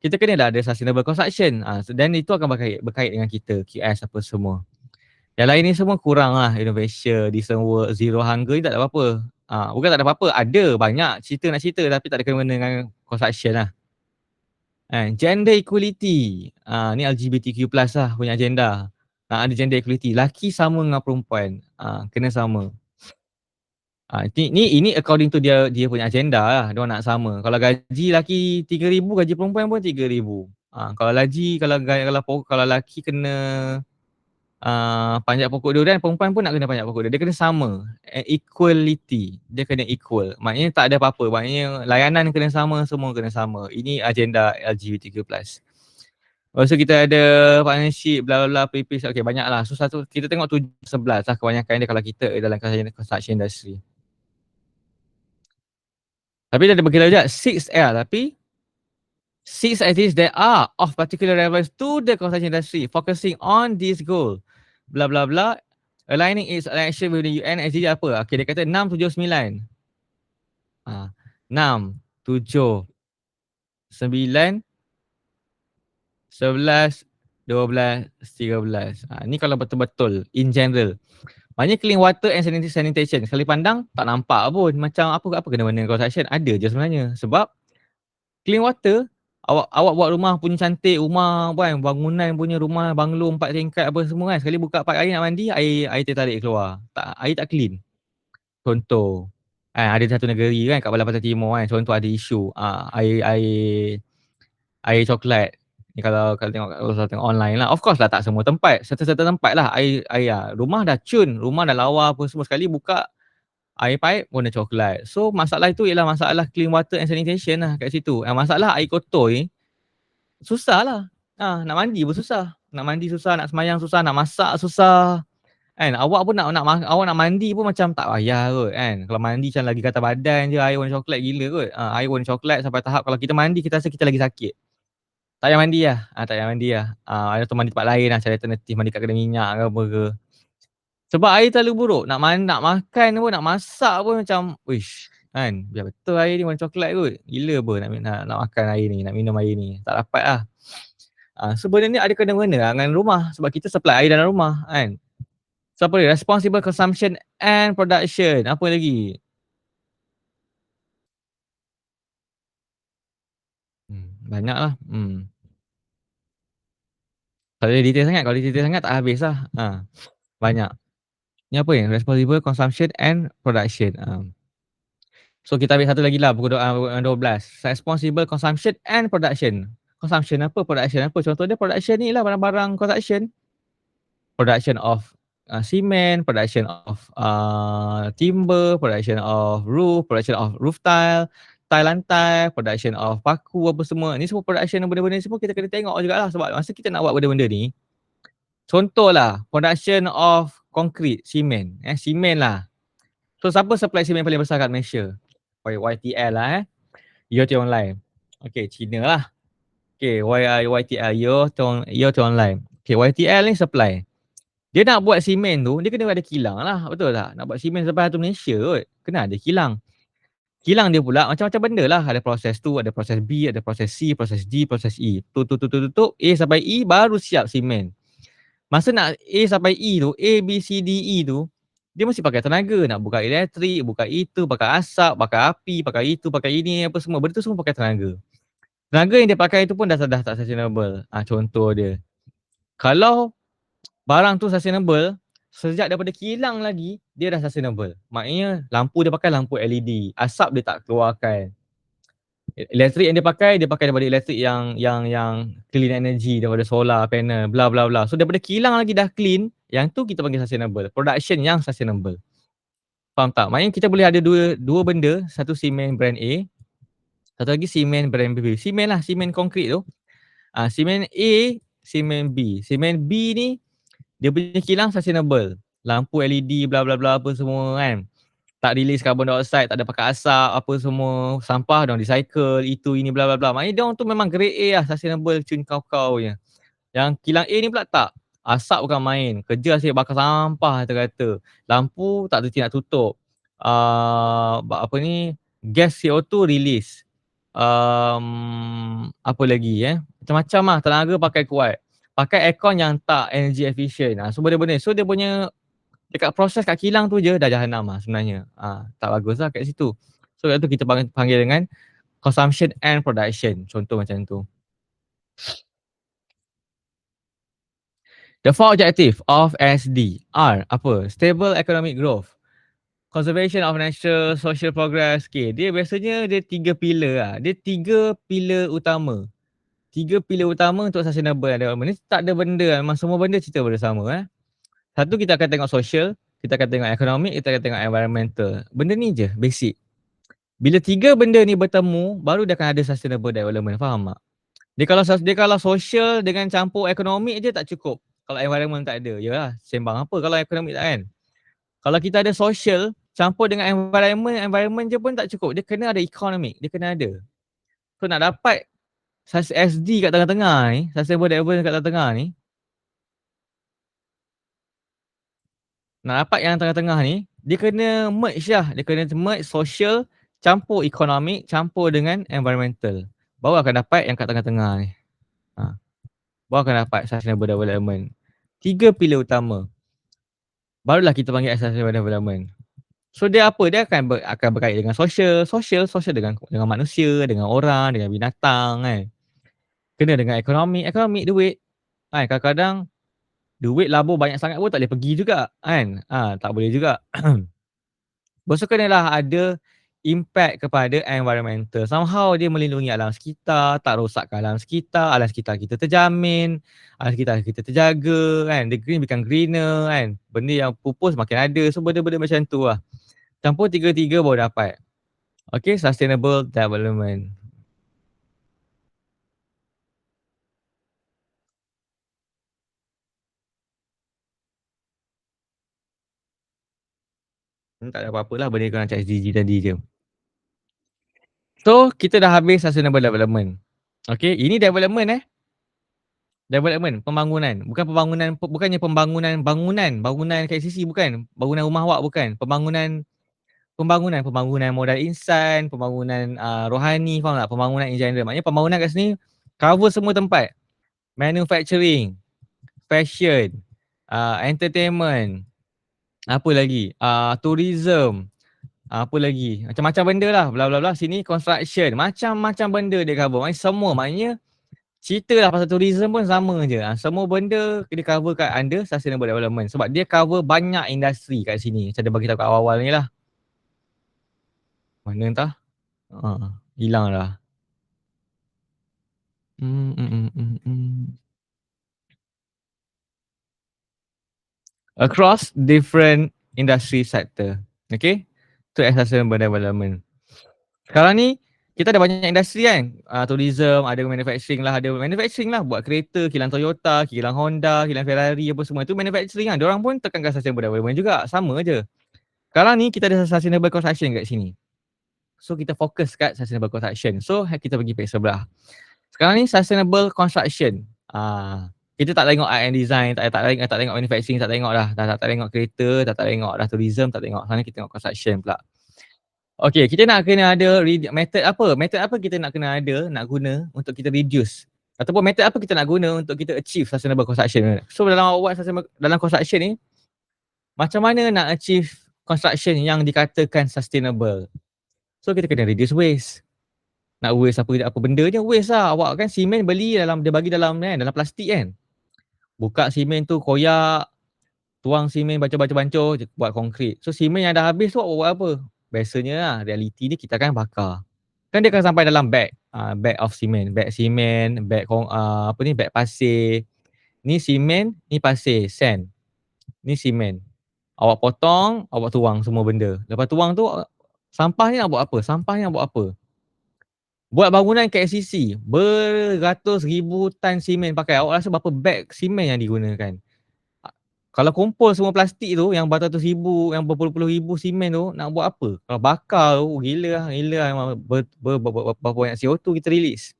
Speaker 1: kita kena dah ada sustainable construction. Dan itu akan berkait dengan kita, QS apa semua. Yang lain ni semua kurang lah, innovation, decent work, zero hunger ni tak ada apa-apa. Bukan tak ada apa-apa, ada banyak cerita nak cerita tapi tak ada kena dengan construction lah. Gender equality, ni LGBTQ+ lah punya agenda. Nak ada gender equality, laki sama dengan perempuan, kena sama. Ini according to dia punya agenda lah, dia orang nak sama. Kalau gaji laki 3,000, gaji perempuan pun 3,000. Kalau laki kena panjat pokok durian, perempuan pun nak kena panjat pokok durian. Dia kena sama. Equality. Dia kena equal. Maknanya tak ada apa-apa. Maknanya layanan kena sama, semua kena sama. Ini agenda LGBTQ+. Lepas tu kita ada partnership, bla bla bla, PPS. Okay, banyak lah. So kita tengok 7-11 lah kebanyakan dia kalau kita dalam construction industry. Tapi dia ada berkira juga 6L, tapi 6 activities that are of particular relevance to the construction industry, focusing on this goal. Bla bla bla. Aligning its action with the UN SDG apa? Okay, dia kata 6, 7, 9. 6, 7, 9, 11, 12, 13. Ni kalau betul-betul in general. Maknanya clean water and sanitation. Sekali pandang tak nampak pun macam apa kena mana construction. Ada je sebenarnya. Sebab clean water, awak buat rumah punya cantik, rumah kan, bangunan punya rumah, banglo 4 tingkat apa semua kan. Sekali buka pipe air nak mandi, air tertarik keluar. Air tak clean. Contoh. Ada satu negeri kan kat Belah Pantai Timur kan. Contoh ada isu air coklat. Ni kalau tengok online lah. Of course lah tak semua tempat. Serta-serta tempat lah air rumah dah cun, rumah dah lawa apa semua. Sekali buka air pipe warna coklat. So masalah itu ialah masalah clean water and sanitation lah kat situ. Masalah air kotor ni susah lah. Nak mandi pun susah. Nak mandi susah, nak semayang susah, nak masak susah. Kan awak pun awak nak mandi pun macam tak payah kot kan. Kalau mandi macam lagi kata badan je, air warna coklat gila kot. Air warna coklat sampai tahap kalau kita mandi kita rasa kita lagi sakit. Tak payah mandi lah. Tak payah mandi lah. Ada tu mandi tempat lain lah, cari alternatif mandi kat kedai minyak ke apa ke. Sebab air terlalu buruk. Nak makan pun, nak masak pun macam wish kan. Biar betul air ni warna coklat kot. Gila apa nak makan air ni, nak minum air ni. Tak dapat lah. So benda ni ada kena-mengena dengan rumah. Sebab kita supply air dalam rumah kan. So apa dia? Responsible consumption and production. Apa lagi? Banyak lah. Kalau dia detail sangat tak habis lah. Banyak. Ni apa ni? Responsible consumption and production. So kita ambil satu lagi lah, pukul 12. Responsible consumption and production. Consumption apa? Production apa? Contoh dia production ni lah barang-barang construction. Production of cement, production of timber, production of roof, production of roof tile, tile lantai, production of paku apa semua. Ni semua production benda-benda ni semua kita kena tengok jugalah sebab masa kita nak buat benda-benda ni. Contohlah production of concrete, cement. Cement lah. So siapa supply cement paling besar kat Malaysia? YTL lah Year Online. Okay, China lah. Okay, YTL, Year Online. Okay, YTL ni supply. Dia nak buat simen tu, dia kena ada kilang lah. Betul tak? Nak buat simen sampai satu Malaysia kot. Kena ada kilang. Kilang dia pula macam-macam benda lah. Ada proses tu, ada proses B, ada proses C, proses D, proses E. Tu, A sampai E baru siap simen. Masa nak A sampai E tu, A, B, C, D, E tu, dia mesti pakai tenaga. Nak buka elektrik, buka itu, pakai asap, pakai api, pakai itu, pakai ini, apa semua. Benda tu semua pakai tenaga. Tenaga yang dia pakai tu pun dah tak sustainable. Contoh dia. Kalau Barang tu sustainable, sejak daripada kilang lagi, dia dah sustainable. Maknanya lampu dia pakai lampu LED, asap dia tak keluarkan. Elektrik yang dia pakai daripada elektrik yang clean energy daripada solar panel, bla bla bla. So daripada kilang lagi dah clean, yang tu kita panggil sustainable. Production yang sustainable. Faham tak? Maknanya kita boleh ada dua dua benda, satu simen brand A, satu lagi simen brand B. Simen lah, simen konkrit tu. Simen A, simen B. Simen B ni dia punya kilang sustainable. Lampu LED bla bla bla apa semua kan. Tak release carbon dioxide, tak ada pakai asap apa semua, sampah diorang recycle, itu ini bla bla bla. Maknanya diorang tu memang grade A lah, sustainable cun kau-kau punya. Yang kilang A ni pula tak. Asap bukan main, kerja asyik bakar sampah kata-kata. Lampu tak reti nak tutup. Apa ni, gas CO2 release. Apa lagi macam-macam lah, tenaga pakai kuat. Pakai aircon yang tak energy efficient. So benda-benda. So dia punya dekat proses kat kilang tu je dah jahanam lah sebenarnya. Tak bagus lah kat situ. So kat tu kita panggil dengan consumption and production. Contoh macam tu. The four objective of SD are apa? Stable economic growth, conservation of nature, social progress. Okay, dia biasanya dia 3 pillar lah. Dia 3 pillar utama. 3 pillar utama untuk sustainable development. Ni tak ada benda lah. Memang semua benda cerita bersama. Satu, kita akan tengok social, kita akan tengok economic, kita akan tengok environmental. Benda ni je, basic. Bila 3 benda ni bertemu, baru dia akan ada sustainable development. Faham tak? Dia kalau social dengan campur ekonomi je tak cukup. Kalau environment tak ada, yalah sembang apa kalau ekonomi tak kan. Kalau kita ada social campur dengan environment je pun tak cukup. Dia kena ada economic, dia kena ada. So nak dapat SD kat tengah-tengah ni, sustainable development kat tengah-tengah ni, nak dapat yang tengah-tengah ni, dia kena merge lah. Dia kena merge social, campur economic, campur dengan environmental. Baru akan dapat yang kat tengah-tengah ni. Baru akan dapat sustainable development. 3 pilar utama. Barulah kita panggil sustainable development. So dia apa? Dia akan berkait dengan social dengan manusia, dengan orang, dengan binatang kan. Kena dengan ekonomi duit. Kan kadang-kadang duit labur banyak sangat pun tak boleh pergi juga kan. Tak boleh juga. So kenalah ada impact kepada environmental. Somehow dia melindungi alam sekitar, tak rosakkan alam sekitar kita terjamin, alam sekitar kita terjaga kan. The green become greener kan. Benda yang pupus makin ada. So benda-benda macam tu lah. Campur 3-3 baru dapat. Okay, sustainable development. Tak ada apa-apa lah benda korang cakap SDG tadi je. So, kita dah habis sustainable development. Okay, ini development Development, pembangunan. Bukannya bangunan KCC bukan. Bangunan rumah awak bukan. Pembangunan modal insan, pembangunan rohani, faham tak? Pembangunan in general. Maknanya pembangunan kat sini cover semua tempat. Manufacturing, fashion, entertainment, apa lagi? Tourism, apa lagi? Macam-macam benda lah, bla bla bla. Sini construction, macam-macam benda dia cover. Maknanya semua, maknanya cerita lah pasal tourism pun sama je. Semua benda dia cover kat under sustainable development. Sebab dia cover banyak industri kat sini. Macam dia bagi tahu kat awal-awal ni lah. Mana entah? Hilang dah. Hmm, hmm, hmm, hmm, hmm. Across different industry sector. Okay? To sustainable development. Sekarang ni kita ada banyak industri kan. Tourism, ada manufacturing lah. Buat kereta, kilang Toyota, kilang Honda, kilang Ferrari apa semua. Itu manufacturing kan. Diorang pun tekankan sustainable development juga. Sama je. Sekarang ni kita ada sustainable construction kat sini. So kita fokus kat sustainable construction. So kita pergi page sebelah. Sekarang ni sustainable construction. Kita tak tengok art and design, tak tengok manufacturing, tak tengok dah. Tak tengok kereta, tak tengok dah tourism, tak tengok. Sekarang kita tengok construction pula. Okay, kita nak kena ada method apa? Method apa kita nak kena ada, nak guna untuk kita reduce? Ataupun method apa kita nak guna untuk kita achieve sustainable construction? So dalam awak dalam construction ni, macam mana nak achieve construction yang dikatakan sustainable? So kita kena reduce waste. Nak waste apa benda je waste lah. Awak kan simen beli dia bagi dalam plastik kan. Buka simen tu koyak, tuang simen bancur-bancur-bancur je buat konkrit. So simen yang dah habis tu awak buat apa? Biasanya lah realiti ni kita akan bakar. Kan dia akan sampai dalam bag, bag of simen, apa ni, bag pasir. Ni simen, ni pasir, sand. Ni simen. Awak potong, awak tuang semua benda. Lepas tuang tu, sampah ni nak buat apa? Sampah ni nak buat apa? Buat bangunan KLCC, beratus ribu tan simen pakai. Awak rasa berapa beg simen yang digunakan? A Kalau kumpul semua plastik tu yang beratus ribu, yang berpuluh-puluh ribu simen tu, nak buat apa? Kalau bakar tu, gila lah memang berapa banyak CO2 kita release.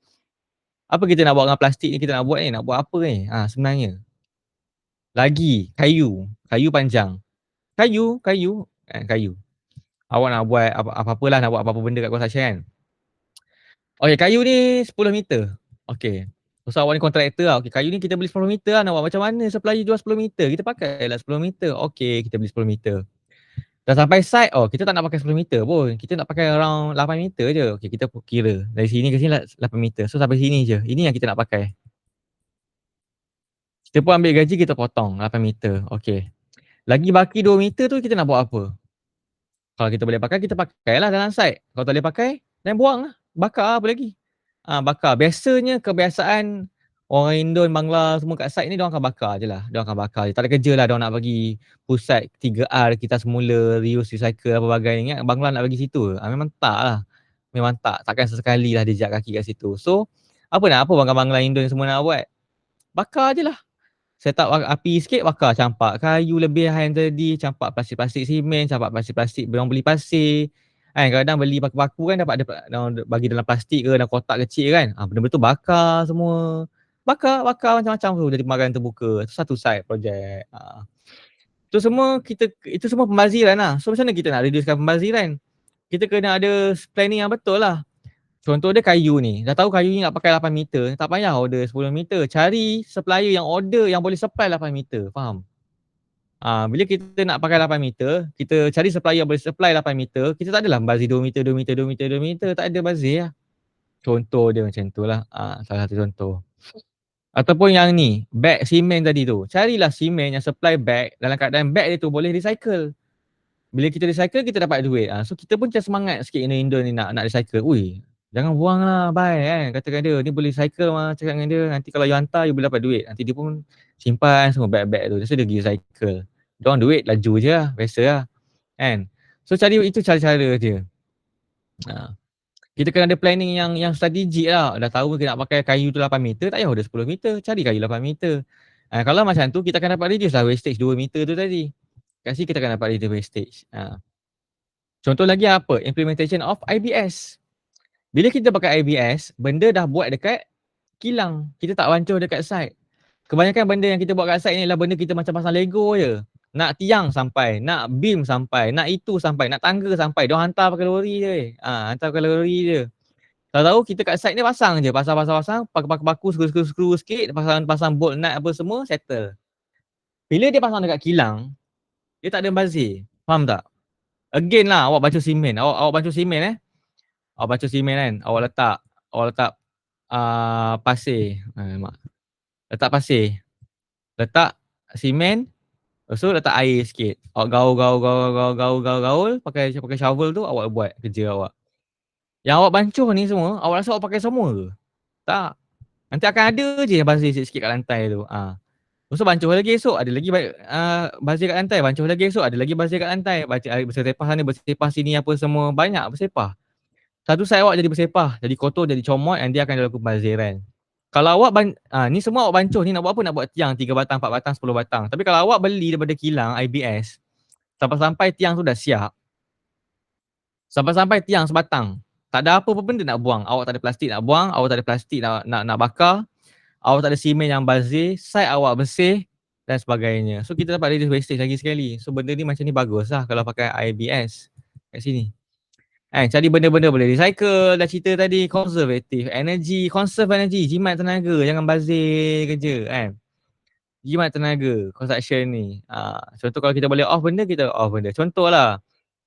Speaker 1: Apa kita nak buat dengan plastik ni, kita nak buat ni, nak buat apa ni? Sebenarnya. Lagi, kayu panjang. Kayu. Awak nak buat apa-apalah, nak buat apa-apa benda kat construction kan. Okey, kayu ni 10 meter. Okey. So awak ni kontraktor lah. Okey, kayu ni kita beli 10 meter lah. Nak buat macam mana supplier jual 10 meter? Kita pakailah 10 meter. Okey, kita beli 10 meter. Dah sampai site, kita tak nak pakai 10 meter pun. Kita nak pakai around 8 meter je. Okey, kita kira. Dari sini ke sini 8 meter. So sampai sini je. Ini yang kita nak pakai. Kita pun ambil gaji, kita potong 8 meter. Okey. Lagi baki 2 meter tu kita nak buat apa? Kalau kita boleh pakai, kita pakailah dalam site. Kalau tak boleh pakai, then buang lah. Bakar apa lagi. Bakar. Biasanya kebiasaan orang Indon, Bangla semua kat site ni diorang akan bakar je lah. Diorang akan bakar je. Tak ada kerja lah diorang nak bagi pusat 3R kita semula, reuse, recycle apa bagai. Ingat Bangla nak bagi situ? Memang tak lah. Memang tak. Takkan sesekali lah dia jejak kaki kat situ. So, apa Bangla Indon semua nak buat? Bakar je lah. Set up api sikit, bakar, campak kayu lebihan tadi, campak plastik-plastik simen, campak plastik-plastik diorang beli pasir. Kan kadang-kadang beli paku-paku kan dapat bagi dalam plastik ke, dalam kotak kecil kan. Benda-benda tu bakar semua. Bakar macam-macam tu jadi pemakaran terbuka. Itu satu side projek. Itu semua itu semua pembaziran lah. So macam mana kita nak reducekan pembaziran? Kita kena ada planning yang betul lah. Contoh dia kayu ni. Dah tahu kayu ni nak pakai 8 meter. Tak payah order 10 meter. Cari supplier yang order yang boleh supply 8 meter. Faham? Bila kita nak pakai 8 meter, kita cari supplier yang boleh supply 8 meter, kita tak adalah bazir 2 meter, 2 meter, 2 meter, 2 meter. Tak ada bazir lah. Contoh dia macam tu lah. Salah satu contoh. Ataupun yang ni, beg simen tadi tu. Carilah simen yang supply beg dalam keadaan beg dia tu boleh recycle. Bila kita recycle, kita dapat duit. So kita pun macam semangat sikit Indo ni nak recycle. Ui, jangan buang lah, bye kan. Katakan dia, ni boleh recycle mah, cakap dengan dia. Nanti kalau you hantar, you boleh dapat duit. Nanti dia pun simpan semua beg-beg tu. So dia pergi recycle. Diorang duit laju je lah, biasa lah. Kan? So cari itu cara-cara dia. Kita kena ada planning yang strategik lah. Dah tahu kita nak pakai kayu tu 8 meter, tak payah order 10 meter. Cari kayu 8 meter. Kalau macam tu, kita akan dapat reduce lah wastage 2 meter tu tadi. Kat sini kita akan dapat reduce wastage. Contoh lagi apa? Implementation of IBS. Bila kita pakai IBS, benda dah buat dekat kilang. Kita tak wancur dekat site. Kebanyakan benda yang kita buat kat site ni adalah benda kita macam pasang Lego je. Nak tiang sampai, nak beam sampai, nak itu sampai, nak tangga sampai. Diorang hantar pakai lori je. Hantar pakai lori je. Tahu-tahu kita kat site ni pasang je. Pasang, paku-paku, skru-skru sikit, pasang bolt nut apa semua, settle. Bila dia pasang dekat kilang, dia tak ada bazir. Faham tak? Again lah, awak basuh simen. Awak basuh simen Awak basuh simen kan. Awak letak pasir. Letak pasir. Letak simen. Lepas tu letak air sikit. Awak gaul. Pakai shovel tu awak buat kerja awak. Yang awak bancuh ni semua, awak rasa awak pakai semua ke? Tak. Nanti akan ada je yang bazir sikit-sikit kat lantai tu. Lepas tu bancuh lagi esok, ada lagi bazir kat lantai. Bancuh lagi esok, ada lagi bazir kat lantai. Bersepah sana, bersepah sini apa semua. Banyak bersepah. Satu side awak jadi bersepah, jadi kotor, jadi comot dan dia akan ada pembaziran. Kalau awak ni semua awak bancuh ni nak buat apa? Nak buat tiang 3 batang, 4 batang, 10 batang. Tapi kalau awak beli daripada kilang IBS, sampai-sampai tiang tu dah siap, sampai-sampai tiang sebatang, tak ada apa-apa benda nak buang. Awak tak ada plastik nak buang, awak tak ada plastik nak bakar, awak tak ada simen yang bazir, site awak bersih dan sebagainya. So kita dapat reduce wastage lagi sekali. So benda ni macam ni bagus lah kalau pakai IBS kat sini. Cari benda-benda boleh recycle, dah cerita tadi, conserve energy, jimat tenaga, jangan bazir kerja kan. Jimat tenaga, construction ni. Contoh kalau kita boleh off benda, kita off benda. Contoh lah,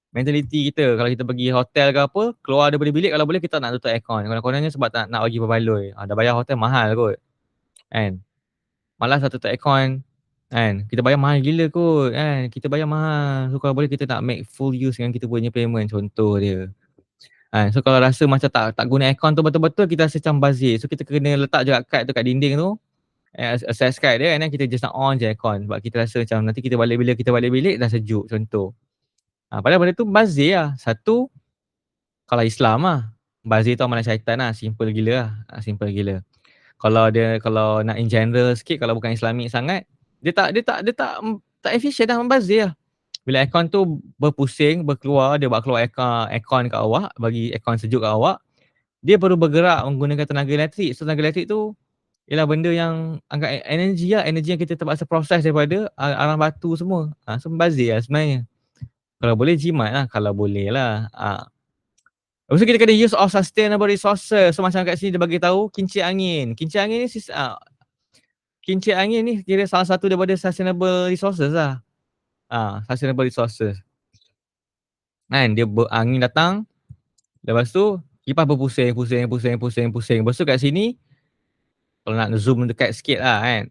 Speaker 1: mentality kita, kalau kita pergi hotel ke apa, keluar daripada bilik kalau boleh kita nak tutup aircon. Kononnya sebab tak nak bagi berbaloi. Dah bayar hotel mahal kot. Kan. malas nak tutup aircon kan. Kita bayar mahal gila kot kan, kita bayar mahal. So kalau boleh kita nak make full use dengan kita punya payment, contoh dia. Kan, so kalau rasa macam tak guna aircon tu betul-betul, kita rasa macam bazir. So kita kena letak je kad tu kat dinding tu, access card dia, and then kita just nak on je aircon. Sebab kita rasa macam nanti kita balik, bila kita balik bilik dah sejuk, contoh. Padahal benda tu bazir lah. Satu, kalau Islam lah, bazir tu amalan syaitan lah, simple gila lah, simple gila. Kalau nak in general sikit, kalau bukan Islamik sangat, dia tak efisien dah, membazir lah. Bila aircon tu berkeluar, dia buat keluar aircon kat awak, bagi aircon sejuk kat awak, dia perlu bergerak menggunakan tenaga elektrik. So tenaga elektrik tu ialah benda yang angkat energi lah, energi yang kita terpaksa proses daripada arang batu semua. So membazir lah sebenarnya. Kalau boleh jimat lah, kalau boleh lah. Lepas tu kita kena use of sustainable resources. So macam kat sini dia bagi tahu kincir angin. Kincir angin ni kira salah satu daripada sustainable resources lah. Sustainable resources. Kan dia angin datang, lepas tu kipas berpusing. Lepas tu kat sini, kalau nak zoom dekat sikit lah kan.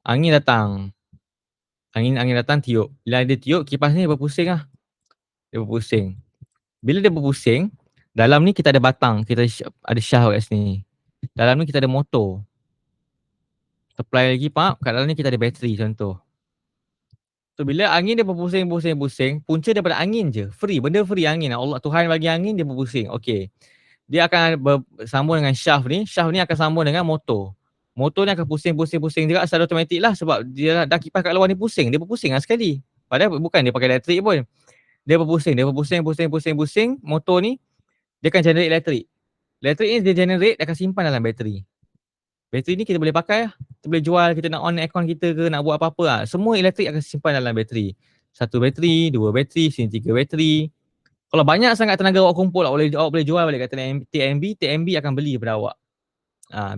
Speaker 1: Angin datang. Angin datang tiup. Bila dia tiup, kipas ni berpusing lah. Dia berpusing. Bila dia berpusing, dalam ni kita ada batang, kita ada shaft kat sini. Dalam ni kita ada motor. Supply lagi pump, kat dalam ni kita ada bateri contoh. So bila angin dia berpusing, punca daripada angin je. Free, benda free angin. Allah Tuhan bagi angin, dia berpusing. Okay. Dia akan bersambung dengan shaft ni akan sambung dengan motor. Motor ni akan pusing juga secara automatik lah, sebab dia dah kipas kat luar ni pusing. Dia berpusing lah sekali. Padahal bukan dia pakai elektrik pun. Dia berpusing, motor ni dia akan generate elektrik. Elektrik ni dia generate, dia akan simpan dalam bateri. Bateri ni kita boleh pakai lah. Kita boleh jual, kita nak on aircon kita ke, nak buat apa-apa lah. Semua elektrik akan simpan dalam bateri. 1 bateri, 2 bateri, sini 3 bateri. Kalau banyak sangat tenaga awak kumpul, awak boleh jual balik kat TNB akan beli daripada awak.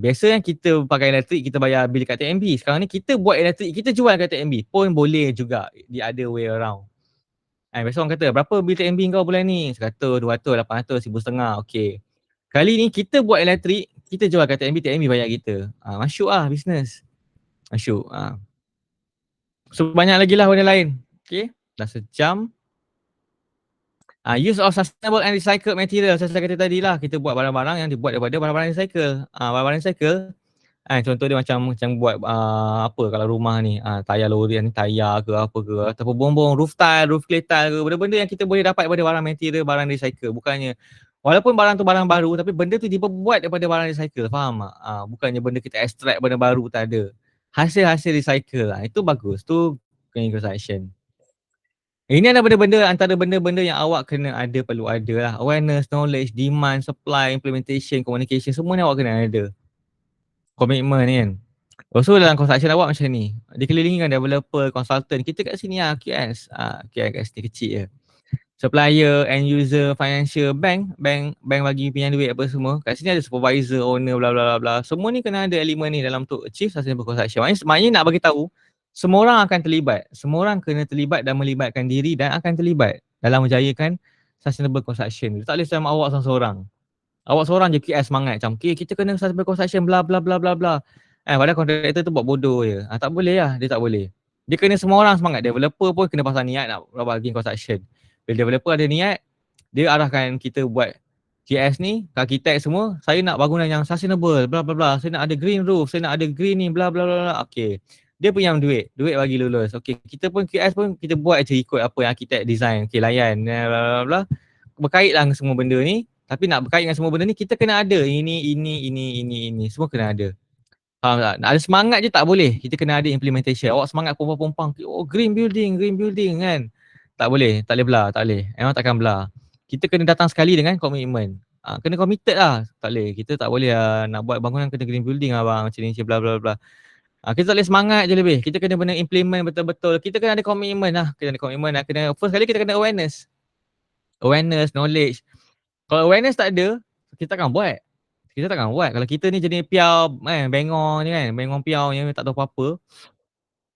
Speaker 1: Biasa kan kita pakai elektrik, kita bayar bil kat TNB. Sekarang ni kita buat elektrik, kita jual kat TNB. Pun boleh juga, the other way around. Biasa orang kata, berapa bil TNB kau bulan ni? 100, 200, 800, 1,500. Okay. Kali ni kita buat elektrik, kita jual kat TNB bayar kita. Masuk lah bisnes. Masuk. So banyak lagi lah benda lain. Okay. Dah sejam. Use of sustainable and recycled material. Saya kata tadi lah, kita buat barang-barang yang dibuat daripada barang-barang recycle. Barang-barang recycle, contoh dia macam buat apa kalau rumah ni, tayar lori ni, tayar ke apa ke, ataupun bombong, roof tile, roof clay tile ke, benda-benda yang kita boleh dapat daripada barang material, barang recycle. Bukannya, walaupun barang tu barang baru, tapi benda tu dibuat daripada barang recycle, faham tak? Bukannya benda kita extract benda baru, tak ada. Hasil-hasil recycle lah, itu bagus, tu green construction. Ini adalah benda-benda, antara benda-benda yang awak kena ada, perlu ada lah. Awareness, knowledge, demand, supply, implementation, communication, semua ni awak kena ada. Komitmen kan. So dalam construction awak macam ni, dikelilingi dengan developer, consultant. Kita kat sini lah, QS. QS kat sini kecil je. Supplier, end user, financial, bank bagi pinjam duit apa semua. Kat sini ada supervisor, owner, bla bla bla bla. Semua ni kena ada elemen ni dalam untuk achieve sustainable construction. Maknanya nak bagi tahu, semua orang akan terlibat. Semua orang kena terlibat dan melibatkan diri dan akan terlibat dalam menjayakan sustainable construction. Tak boleh sama awak seorang-seorang. Awak seorang je QS semangat macam, okay, kita kena sustainable construction, bla bla bla bla bla. Padahal kontraktor tu buat bodoh je. Tak boleh lah, dia tak boleh. Dia kena semua orang semangat. Developer pun kena pasal niat nak buat green construction. Bila developer ada niat, dia arahkan kita buat GS ni, arkitek semua, saya nak bangunan yang sustainable, bla bla bla. Saya nak ada green roof, saya nak ada green ni, bla bla bla. Okay. Dia punya duit bagi lulus. Okay, kita pun QS pun kita buat je ikut apa yang arkitek design. Okay, layan, bla bla bla. Berkait lah semua benda ni. Tapi nak berkait dengan semua benda ni, kita kena ada ini. Semua kena ada. Faham tak? Nak ada semangat je tak boleh. Kita kena ada implementation. Awak semangat pompang-pompang. Oh, green building kan. Tak boleh belah, tak boleh. Memang takkan belah. Kita kena datang sekali dengan komitmen. Kena committed lah. Tak boleh. Kita tak boleh nak buat bangunan kena green building lah bang. Macam ni, bla bla bla. Kita tak boleh semangat je lebih. Kita kena benar implement betul-betul. Kita kena ada komitmen lah. First kali kita kena awareness. Awareness, knowledge. Kalau awareness tak ada, kita takkan buat. Kalau kita ni jadi piau, bengong ni kan, bengong piau ni tak tahu apa-apa,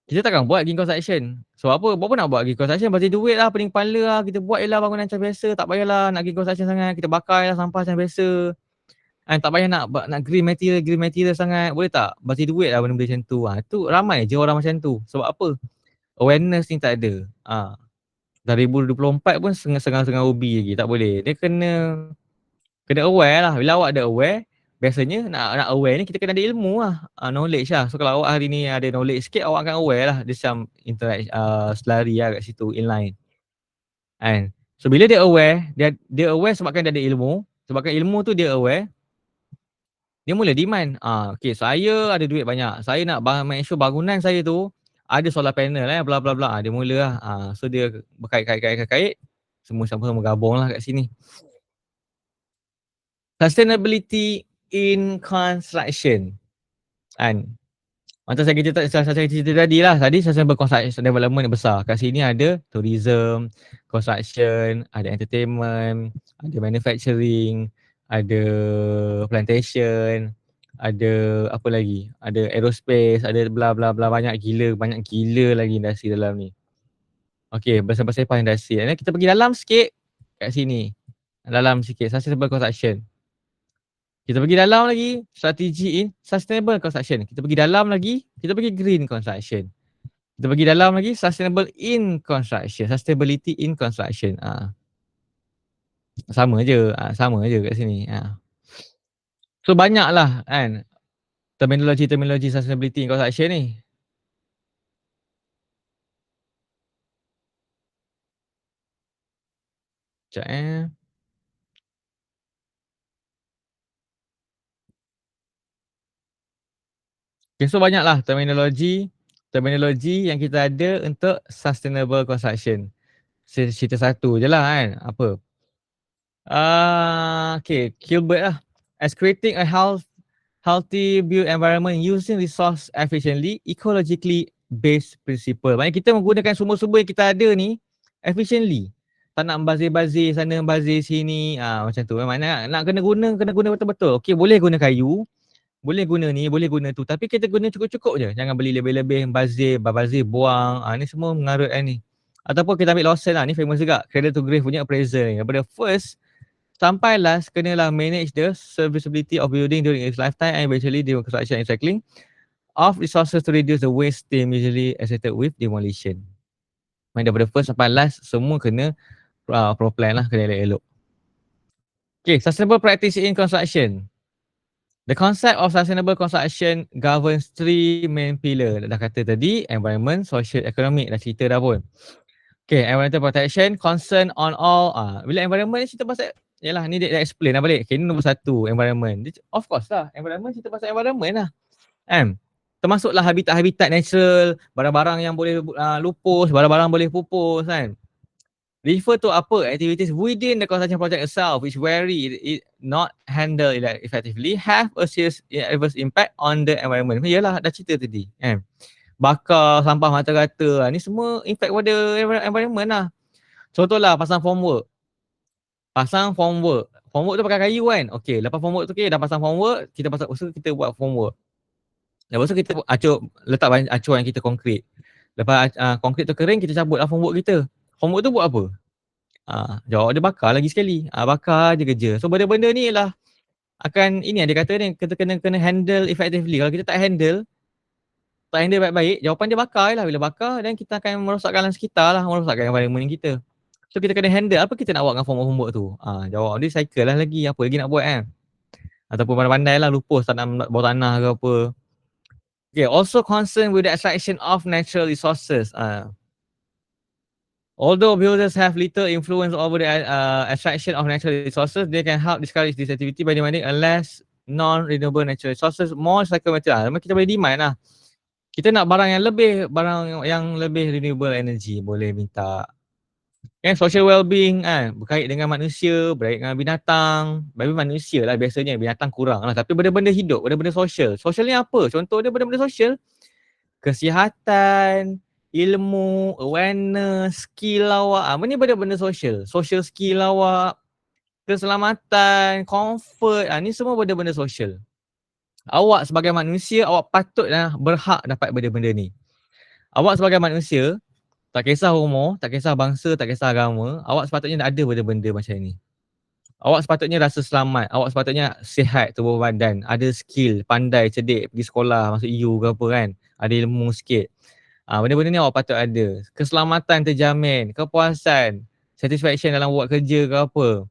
Speaker 1: kita takkan buat green construction. So apa nak buat green construction? Bagi duit lah, pening kepala lah, kita buat je lah bangunan macam biasa, tak payahlah nak green construction sangat, kita bakar lah sampah macam biasa. Tak payah nak green material sangat, boleh tak? Bagi duit lah benda-benda macam tu. Tu ramai je orang macam tu. Sebab apa? Awareness ni tak ada. Dah 2024 pun setengah-setengah ubi lagi, tak boleh. Dia kena aware lah. Bila awak ada aware, biasanya nak aware ni kita kena ada ilmu lah, knowledge lah. So kalau awak hari ni ada knowledge sikit, awak akan aware lah. Dia macam interact, selari lah kat situ, inline. Kan? So bila dia aware, dia aware sebabkan dia ada ilmu. Sebabkan ilmu tu dia aware, dia mula demand. Okay, saya ada duit banyak. Saya nak make sure bangunan saya tu ada solar panel bla bla bla. Dia mula lah. So dia berkait-kait. Semua sama-sama gabung lah kat sini. Sustainability in construction. Kan? Macam saya cerita tadi lah. Tadi sustainable construction development yang besar. Kat sini ada tourism, construction, ada entertainment, ada manufacturing, ada plantation, ada apa lagi? Ada aerospace, ada bla bla bla, banyak gila lagi industri dalam ni. Okay, pasal industri. Kita pergi dalam sikit kat sini. Dalam sikit, sustainable construction. Kita pergi dalam lagi, strategi in sustainable construction. Kita pergi dalam lagi, kita pergi green construction. Kita pergi dalam lagi, sustainable in construction, sustainability in construction. Sama je kat sini. So banyaklah kan terminologi sustainability in construction ni. Sekejap Okay, so banyaklah terminologi yang kita ada untuk sustainable construction. Cerita satu je lah kan. Apa? Okay, Gilbert lah. As creating a healthy built environment using resource efficiently, ecologically based principle. Maksudnya kita menggunakan sumber-sumber yang kita ada ni efficiently. Tak nak bazir-bazir sana, bazir sini. Macam tu. Maknanya nak kena guna betul-betul. Okay, boleh guna kayu, boleh guna ni, boleh guna tu. Tapi kita guna cukup-cukup je. Jangan beli lebih-lebih, bazir buang. Ni semua mengarut ni. Ataupun kita ambil Lawson lah. Ni famous juga. Cradle to grave punya appraisal ni. Daripada first sampai last, kenalah manage the serviceability of building during its lifetime and eventually the construction and recycling of resources to reduce the waste stream usually associated with demolition. Main daripada first sampai last, semua kena pro plan lah, kena elok-elok. Okay, sustainable practice in construction. The concept of sustainable construction governs three main pillar. Dah kata tadi, environment, social, economic. Dah cerita dah pun. Okay, environmental protection, concern on all. Bila environment ni cerita pasal, yalah ni dia explain lah balik. Okay, ni nombor satu, environment. Of course lah, environment cerita pasal environment lah. Termasuklah habitat natural, barang-barang yang boleh lupus, barang-barang boleh pupus kan. Refer to apa activities within the construction project itself which vary it not handle effectively have a serious adverse impact on the environment. Yalah, dah cerita tadi kan. Bakar sampah mata rata, ni semua impact pada environment lah. Contohlah pasang formwork. Formwork tu pakai kayu kan. Okay, lepas formwork tu dah pasang formwork, kita buat formwork. Lepas tu kita letak acuan kita konkret. Lepas konkret tu kering, kita cabut lah formwork kita. Formwork tu buat apa? Jawab dia bakar lagi sekali. Bakar je kerja. So benda-benda ni lah akan, ini yang dia kata ni, kita kena handle effectively. Kalau kita tak handle baik-baik, jawapan dia bakar lah. Bila bakar, dan kita akan merosakkan alam sekitar lah, merosakkan environment kita. So kita kena handle, apa kita nak buat dengan formwork tu? Jawab dia cycle lah lagi, apa lagi nak buat kan? Ataupun pandai-pandai lah, lupus tanam bawah tanah ke apa. Okay, also concerned with the extraction of natural resources. Although builders have little influence over the extraction of natural resources, they can help discourage this activity by demanding a less non-renewable natural resources, more recyclable material. Kita boleh demand lah. Kita nak barang yang lebih renewable energy, boleh minta. Social well-being berkait dengan manusia, berkait dengan binatang. Bagi manusia lah biasanya, binatang kurang lah. Tapi benda-benda hidup, benda-benda social. Social ni apa? Contoh dia benda-benda social. Kesihatan, ilmu, awareness, skill awak. Ni benda-benda social. Social skill awak, keselamatan, comfort. Ni semua benda-benda social. Awak sebagai manusia, awak patutlah berhak dapat benda-benda ni. Awak sebagai manusia, tak kisah umur, tak kisah bangsa, tak kisah agama, awak sepatutnya ada benda-benda macam ni. Awak sepatutnya rasa selamat, awak sepatutnya sihat tubuh badan, ada skill, pandai, cerdik, pergi sekolah, masuk EU ke apa kan, ada ilmu sikit. Benda-benda ni awak patut ada. Keselamatan terjamin, kepuasan, satisfaction dalam buat kerja ke apa.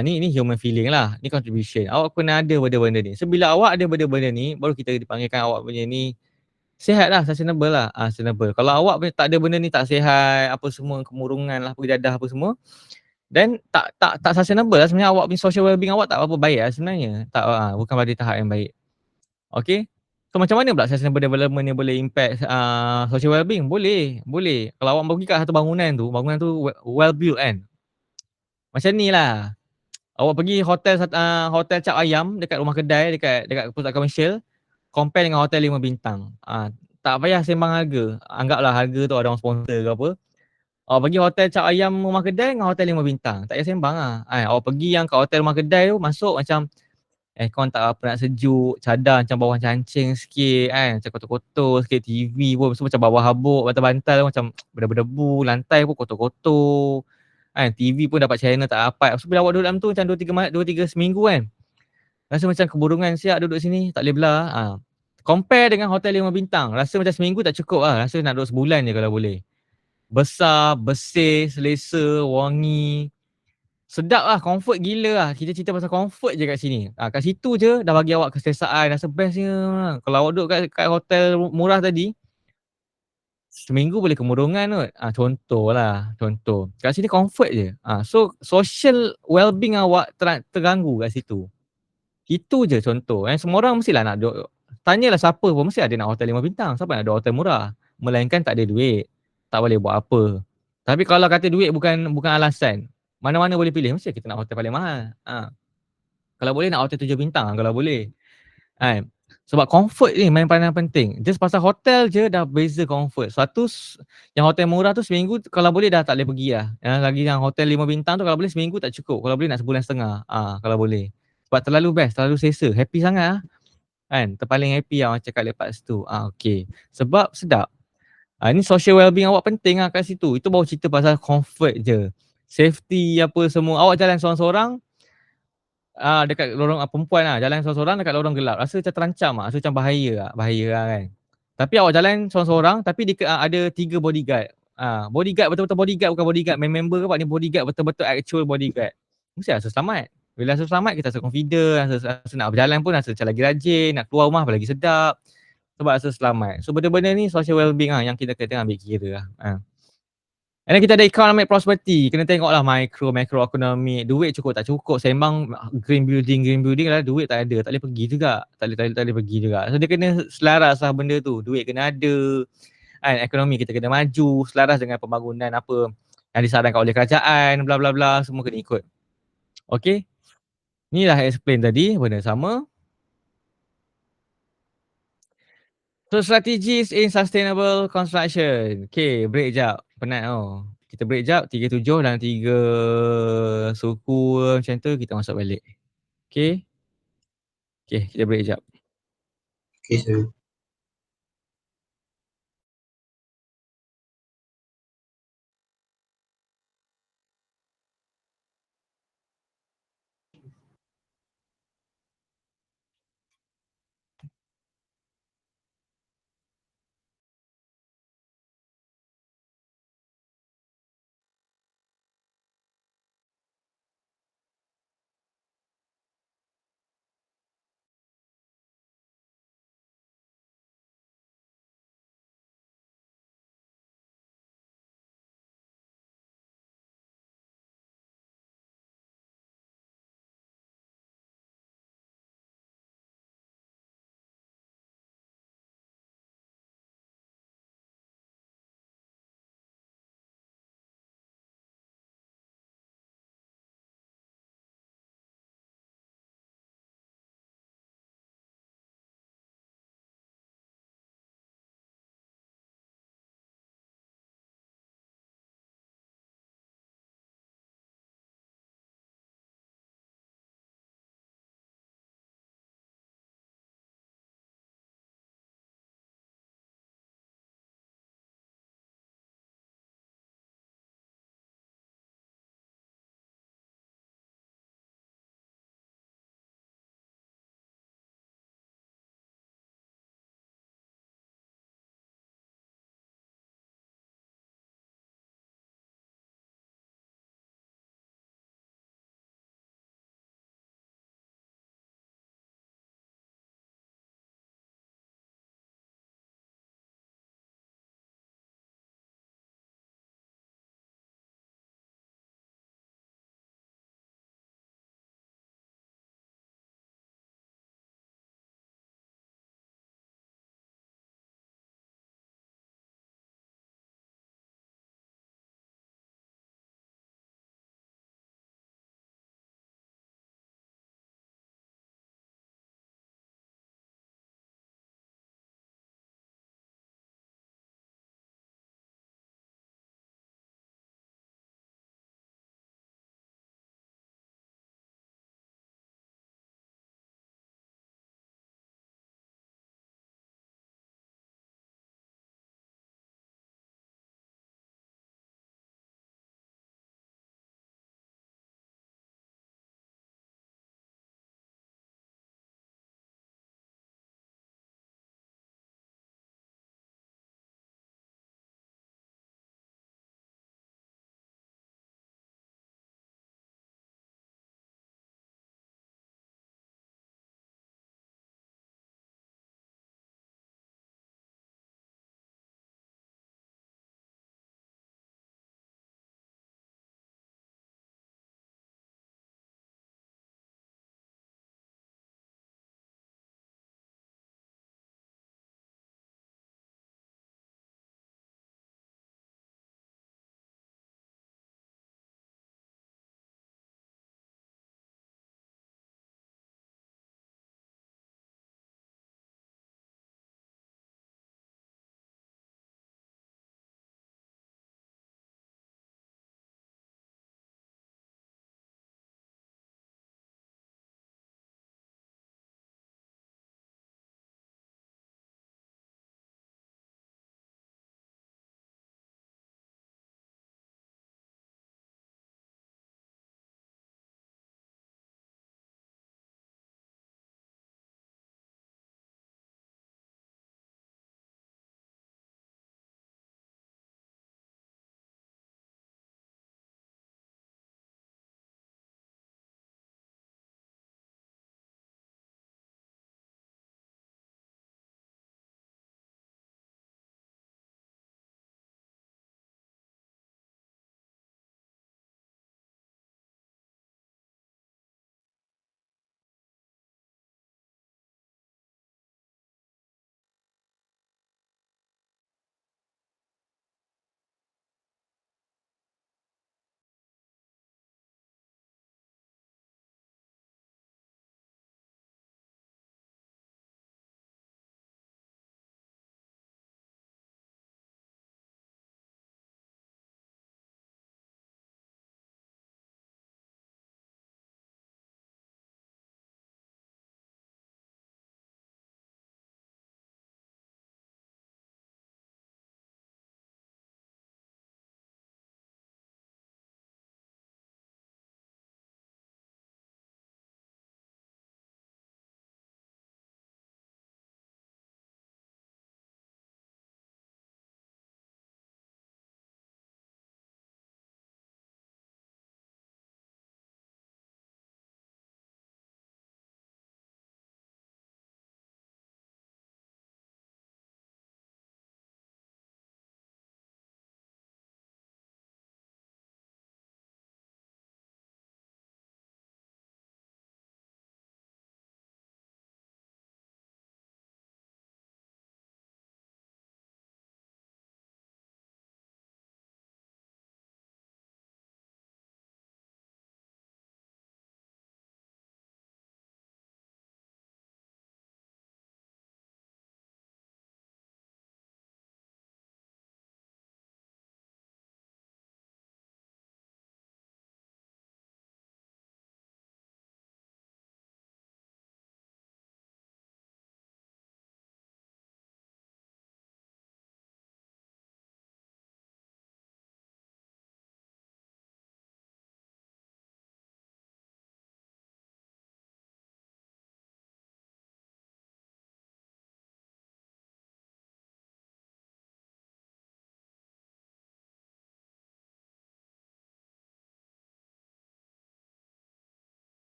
Speaker 1: Ni human feeling lah, ni contribution. Awak kena ada benda-benda ni. So bila awak ada benda-benda ni, baru kita dipanggilkan awak punya ni sihat lah, sustainable lah. Sustainable. Kalau awak punya tak ada benda ni, tak sihat, apa semua, kemurungan lah, pergi dadah apa semua, then tak sustainable lah sebenarnya. Awak punya social wellbeing awak tak apa baik lah sebenarnya. Tak, bukan pada tahap yang baik. Okay. So macam mana pula sustainable development ni boleh impact social wellbeing? Boleh, boleh. Kalau awak pergi kat satu bangunan tu well built kan. Macam ni lah. Awak pergi hotel cap ayam dekat rumah kedai, dekat pusat komersial, compare dengan hotel 5 bintang. Tak payah sembang harga. Anggaplah harga tu ada orang sponsor ke apa. Awak pergi hotel cap ayam rumah kedai dengan hotel 5 bintang. Tak payah sembang lah. Awak pergi yang kat hotel rumah kedai tu, masuk macam aircon tak apa nak sejuk, cadar macam bawah cancing sikit kan, macam kotor-kotor sikit, TV pun macam bawah habuk, bantal-bantal macam berdebu-debu, lantai pun kotor-kotor kan, TV pun dapat channel tak dapat. So bila awak duduk dalam tu macam 2-3 seminggu kan, rasa macam keburungan siap duduk sini, tak boleh belah. Compare dengan hotel 5 bintang, rasa macam seminggu tak cukup lah, rasa nak duduk sebulan je kalau boleh. Besar, bersih, selesa, wangi, sedap lah, comfort gila lah. Kita cerita pasal comfort je kat sini. Kat situ je dah bagi awak keselesaan, rasa bestnya. Kalau awak duduk kat hotel murah tadi, seminggu boleh kemurungan kot. Contoh lah, contoh. Kat sini comfort je. So social well-being awak terganggu kat situ. Itu je contoh. Semua orang mestilah nak duduk. Tanyalah siapa pun mesti ada nak hotel 5 bintang. Siapa nak duduk hotel murah? Melainkan tak ada duit. Tak boleh buat apa. Tapi kalau kata duit bukan alasan, mana-mana boleh pilih. Mesti kita nak hotel paling mahal. Kalau boleh nak hotel 7 bintang kalau boleh. Kan? Sebab comfort ni main peranan penting. Just pasal hotel je dah beza comfort. Yang hotel murah tu seminggu kalau boleh dah tak boleh pergi lah. Lagi yang hotel 5 bintang tu kalau boleh seminggu tak cukup. Kalau boleh nak sebulan setengah. Kalau boleh. Sebab terlalu best, terlalu selesa. Happy sangat lah. Kan? Terpaling happy lah orang cakap lepas tu. Okay. Sebab sedap. Ni social well-being awak penting lah kat situ. Itu baru cerita pasal comfort je. Safety apa semua. Awak jalan seorang-seorang, dekat lorong perempuan lah, jalan seorang-seorang dekat lorong gelap. Rasa macam terancam lah, rasa macam bahaya lah kan. Tapi awak jalan seorang-seorang, tapi ada 3 bodyguard. Bodyguard betul-betul bodyguard, bukan bodyguard main member ke apa, ni bodyguard betul-betul actual bodyguard. Mesti rasa selamat. Bila rasa selamat, kita rasa confident, rasa nak berjalan pun rasa macam lagi rajin, nak keluar rumah pun lagi sedap. Sebab rasa selamat. So benda-benda ni social well-being lah yang kita kena ambil kira lah. And then kita ada economic prosperity. Kena tengok lah macroeconomic. Duit cukup tak cukup. Sembang green building lah. Duit tak ada. Tak boleh pergi juga. Tak boleh pergi juga. So dia kena selaras lah benda tu. Duit kena ada. Ekonomi kita kena maju. Selaras dengan pembangunan apa yang disarankan oleh kerajaan. Bla bla bla. Semua kena ikut. Okay. Ni dah explain tadi. Benda sama. So strategies in sustainable construction. Okay, break jap. Penat tau. Kita break jap, 37 dan 3 suku macam tu kita masuk balik. Okay. Okay, kita break jap.
Speaker 2: Okay, sir.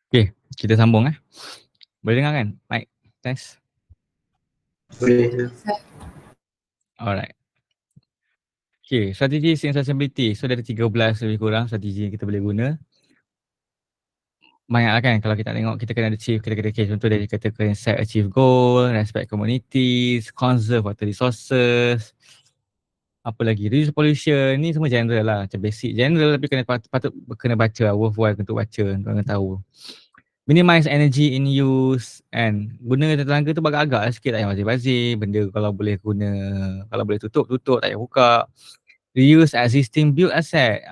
Speaker 1: Okay, kita sambung Boleh dengar kan? Mic, test.
Speaker 2: Boleh.
Speaker 1: Alright. Okay, strategi sustainability. So, ada 13 lebih kurang strategi yang kita boleh guna. Banyak lah kan, kalau kita tengok kita kena achieve, kita kena contoh dari kata kena set achieve goal, respect communities, conserve water resources, apa lagi, reduce pollution, ni semua general lah, macam basic general tapi kena patut kena baca lah, worthwhile untuk baca, untuk kena tahu. Minimize energy in use and guna tenaga tu agak-agak lah sikit, tak payah bazir-bazir, benda kalau boleh guna, kalau boleh tutup, tak payah buka. Reuse existing built asset.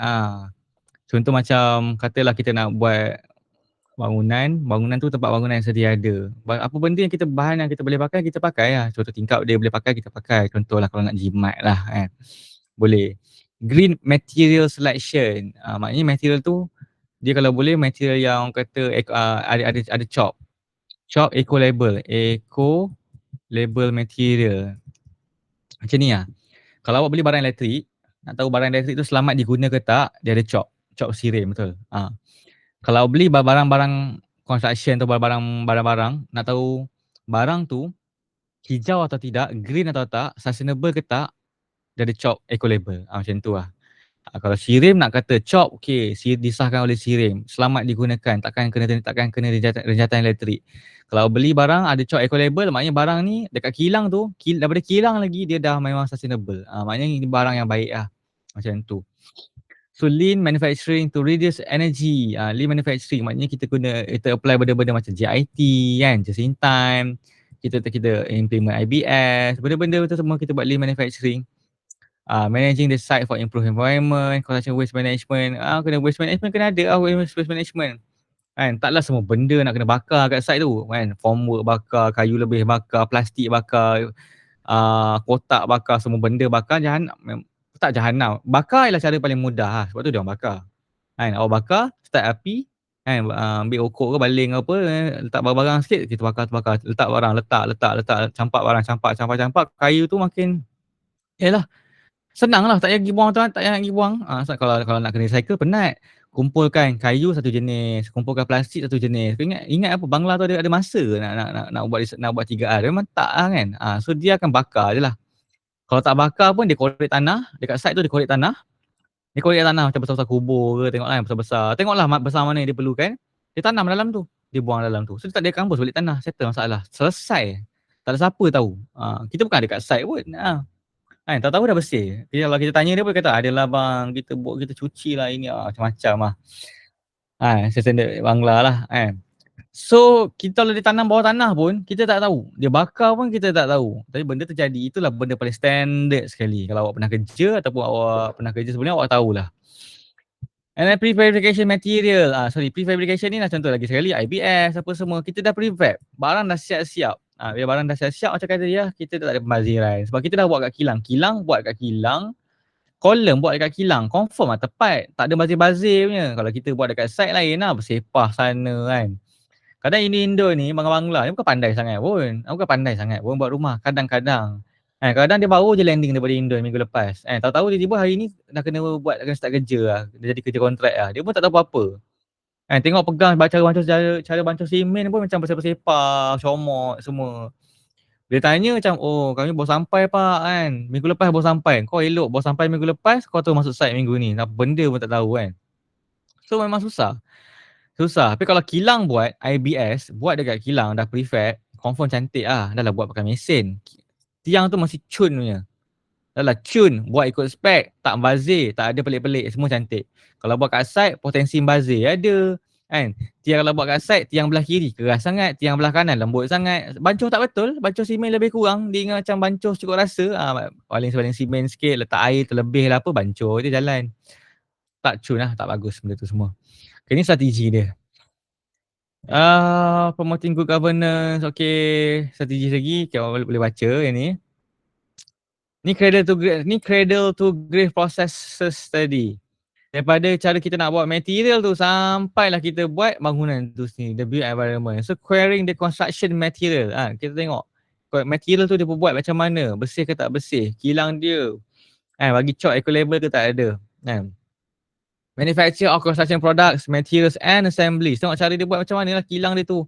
Speaker 1: Contoh macam katalah kita nak buat bangunan tu tempat bangunan yang sedia ada. Apa benda yang bahan yang kita boleh pakai, kita pakai lah. Contoh tingkap dia boleh pakai, kita pakai. Contohlah kalau nak jimat lah kan. Boleh. Green material selection. Maknanya material tu, dia kalau boleh material yang orang kata ada CHOP. CHOP eco label. Eco label material. Macam ni lah. Kalau awak beli barang elektrik, nak tahu barang elektrik tu selamat diguna ke tak, dia ada CHOP. CHOP sirim, betul. Kalau beli barang-barang construction atau barang-barang, nak tahu barang tu hijau atau tidak, green atau tak, sustainable ke tak, dia ada CHOP eco label. Macam tu lah. Kalau sirim nak kata CHOP, okey, disahkan oleh sirim, selamat digunakan, takkan kena renjatan elektrik. Kalau beli barang ada CHOP eco label, maknanya barang ni dekat kilang tu, daripada kilang lagi dia dah memang sustainable. Maknanya ini barang yang baik lah. Macam tu. So lean manufacturing to reduce energy. Lean manufacturing maknanya kita apply benda-benda macam JIT kan, just in time. Kita implement IBS, benda-benda tu semua kita buat lean manufacturing. Managing the site for improved environment, construction waste management. Kena waste management kena ada waste management. Kan, taklah semua benda nak kena bakar kat site tu kan. Formwork bakar, kayu lebih bakar, plastik bakar, kotak bakar, semua benda bakar, tak jahanam. Bakar ialah cara paling mudah lah. Sebab tu dia orang bakar. Kan, awak bakar, start api, kan, ambil okok ke baling ke apa, letak barang-barang sikit, kita bakar. Letak barang, letak, campak barang, campak. Kayu tu makin, yalah, senang lah, tak payah pergi buang tuan, tak payah pergi buang. Kalau nak kena recycle, penat. Kumpulkan kayu satu jenis, kumpulkan plastik satu jenis. Ingat apa, Bangla tu ada masa nak buat 3R. Memang tak lah kan. So dia akan bakar je lah. Kalau tak bakar pun dia korek tanah, dekat site tu dia korek tanah. Dia korek tanah macam besar-besar kubur ke, tengoklah yang besar-besar. Tengoklah besar mana yang dia perlukan, dia tanam dalam tu, dia buang dalam tu. So dia tak ada kampus balik tanah, settle masalah. Selesai. Tak ada siapa tahu. Kita bukan ada kat site pun. Kan, tahu-tahu dah bersih. Kalau kita tanya dia pun kata, adalah bang, kita cuci lah ini macam-macam lah. Standard Bangla lah kan. So kita kalau dia tanam bawah tanah pun kita tak tahu. Dia bakar pun kita tak tahu. Tapi benda terjadi, itulah benda paling standard sekali. Kalau awak pernah kerja ataupun awak pernah kerja sebelum ni, awak tahulah. And then prefabrication material. Prefabrication ni lah contoh lagi sekali IBS apa semua. Kita dah prefab. Barang dah siap-siap. Bila barang dah siap-siap macam kata dia, kita tak ada pembaziran. Sebab kita dah buat kat kilang. Kilang buat kat kilang. Kolom buat dekat kilang, confirm lah tepat. Tak ada bazir-bazir punya. Kalau kita buat dekat site lain lah, bersepah sana kan. Kadang Indo ni, Bangla ni bukan pandai sangat pun. Buat rumah, kadang-kadang. Kadang dia baru je landing daripada Indo minggu lepas. Tahu-tahu dia tiba hari ni dah kena start kerja lah. Dia jadi kerja kontrak lah. Dia pun tak tahu apa-apa. Tengok pegang cara bancur simen pun macam bersepah, comot semua. Dia tanya macam, oh kami baru sampai pak kan. Minggu lepas baru sampai. Kau elok baru sampai minggu lepas, kau terus masuk site minggu ni. Apa benda pun tak tahu kan. So memang susah. Tapi kalau kilang buat, IBS, buat dekat kilang dah prefab, confirm cantik lah. Dah lah buat pakai mesin. Tiang tu masih cun punya. Dah lah cun, buat ikut spek, tak bazir, tak ada pelik-pelik, semua cantik. Kalau buat kat site, potensi bazir ada. Kan? Tiang kalau buat kat site, tiang belah kiri keras sangat, tiang belah kanan lembut sangat. Bancuh tak betul, bancuh simen lebih kurang. Dia ingat macam bancuh cukup rasa. Paling simen sikit, letak air terlebih lah apa, bancuh je jalan. Tak cun lah, tak bagus benda tu semua. Okay, ni strategi dia. Promoting good governance, okay. Strategi lagi, awak boleh baca yang ni. Ni cradle to grave processes tadi. Daripada cara kita nak buat material tu sampailah kita buat bangunan tu sendiri, the built environment. So querying the construction material. Kita tengok material tu dia buat macam mana, bersih ke tak bersih, kilang dia. Bagi chalk eco-label ke tak ada. Manufacture of construction products, materials and assemblies. Tengok cara dia buat macam mana lah kilang dia tu.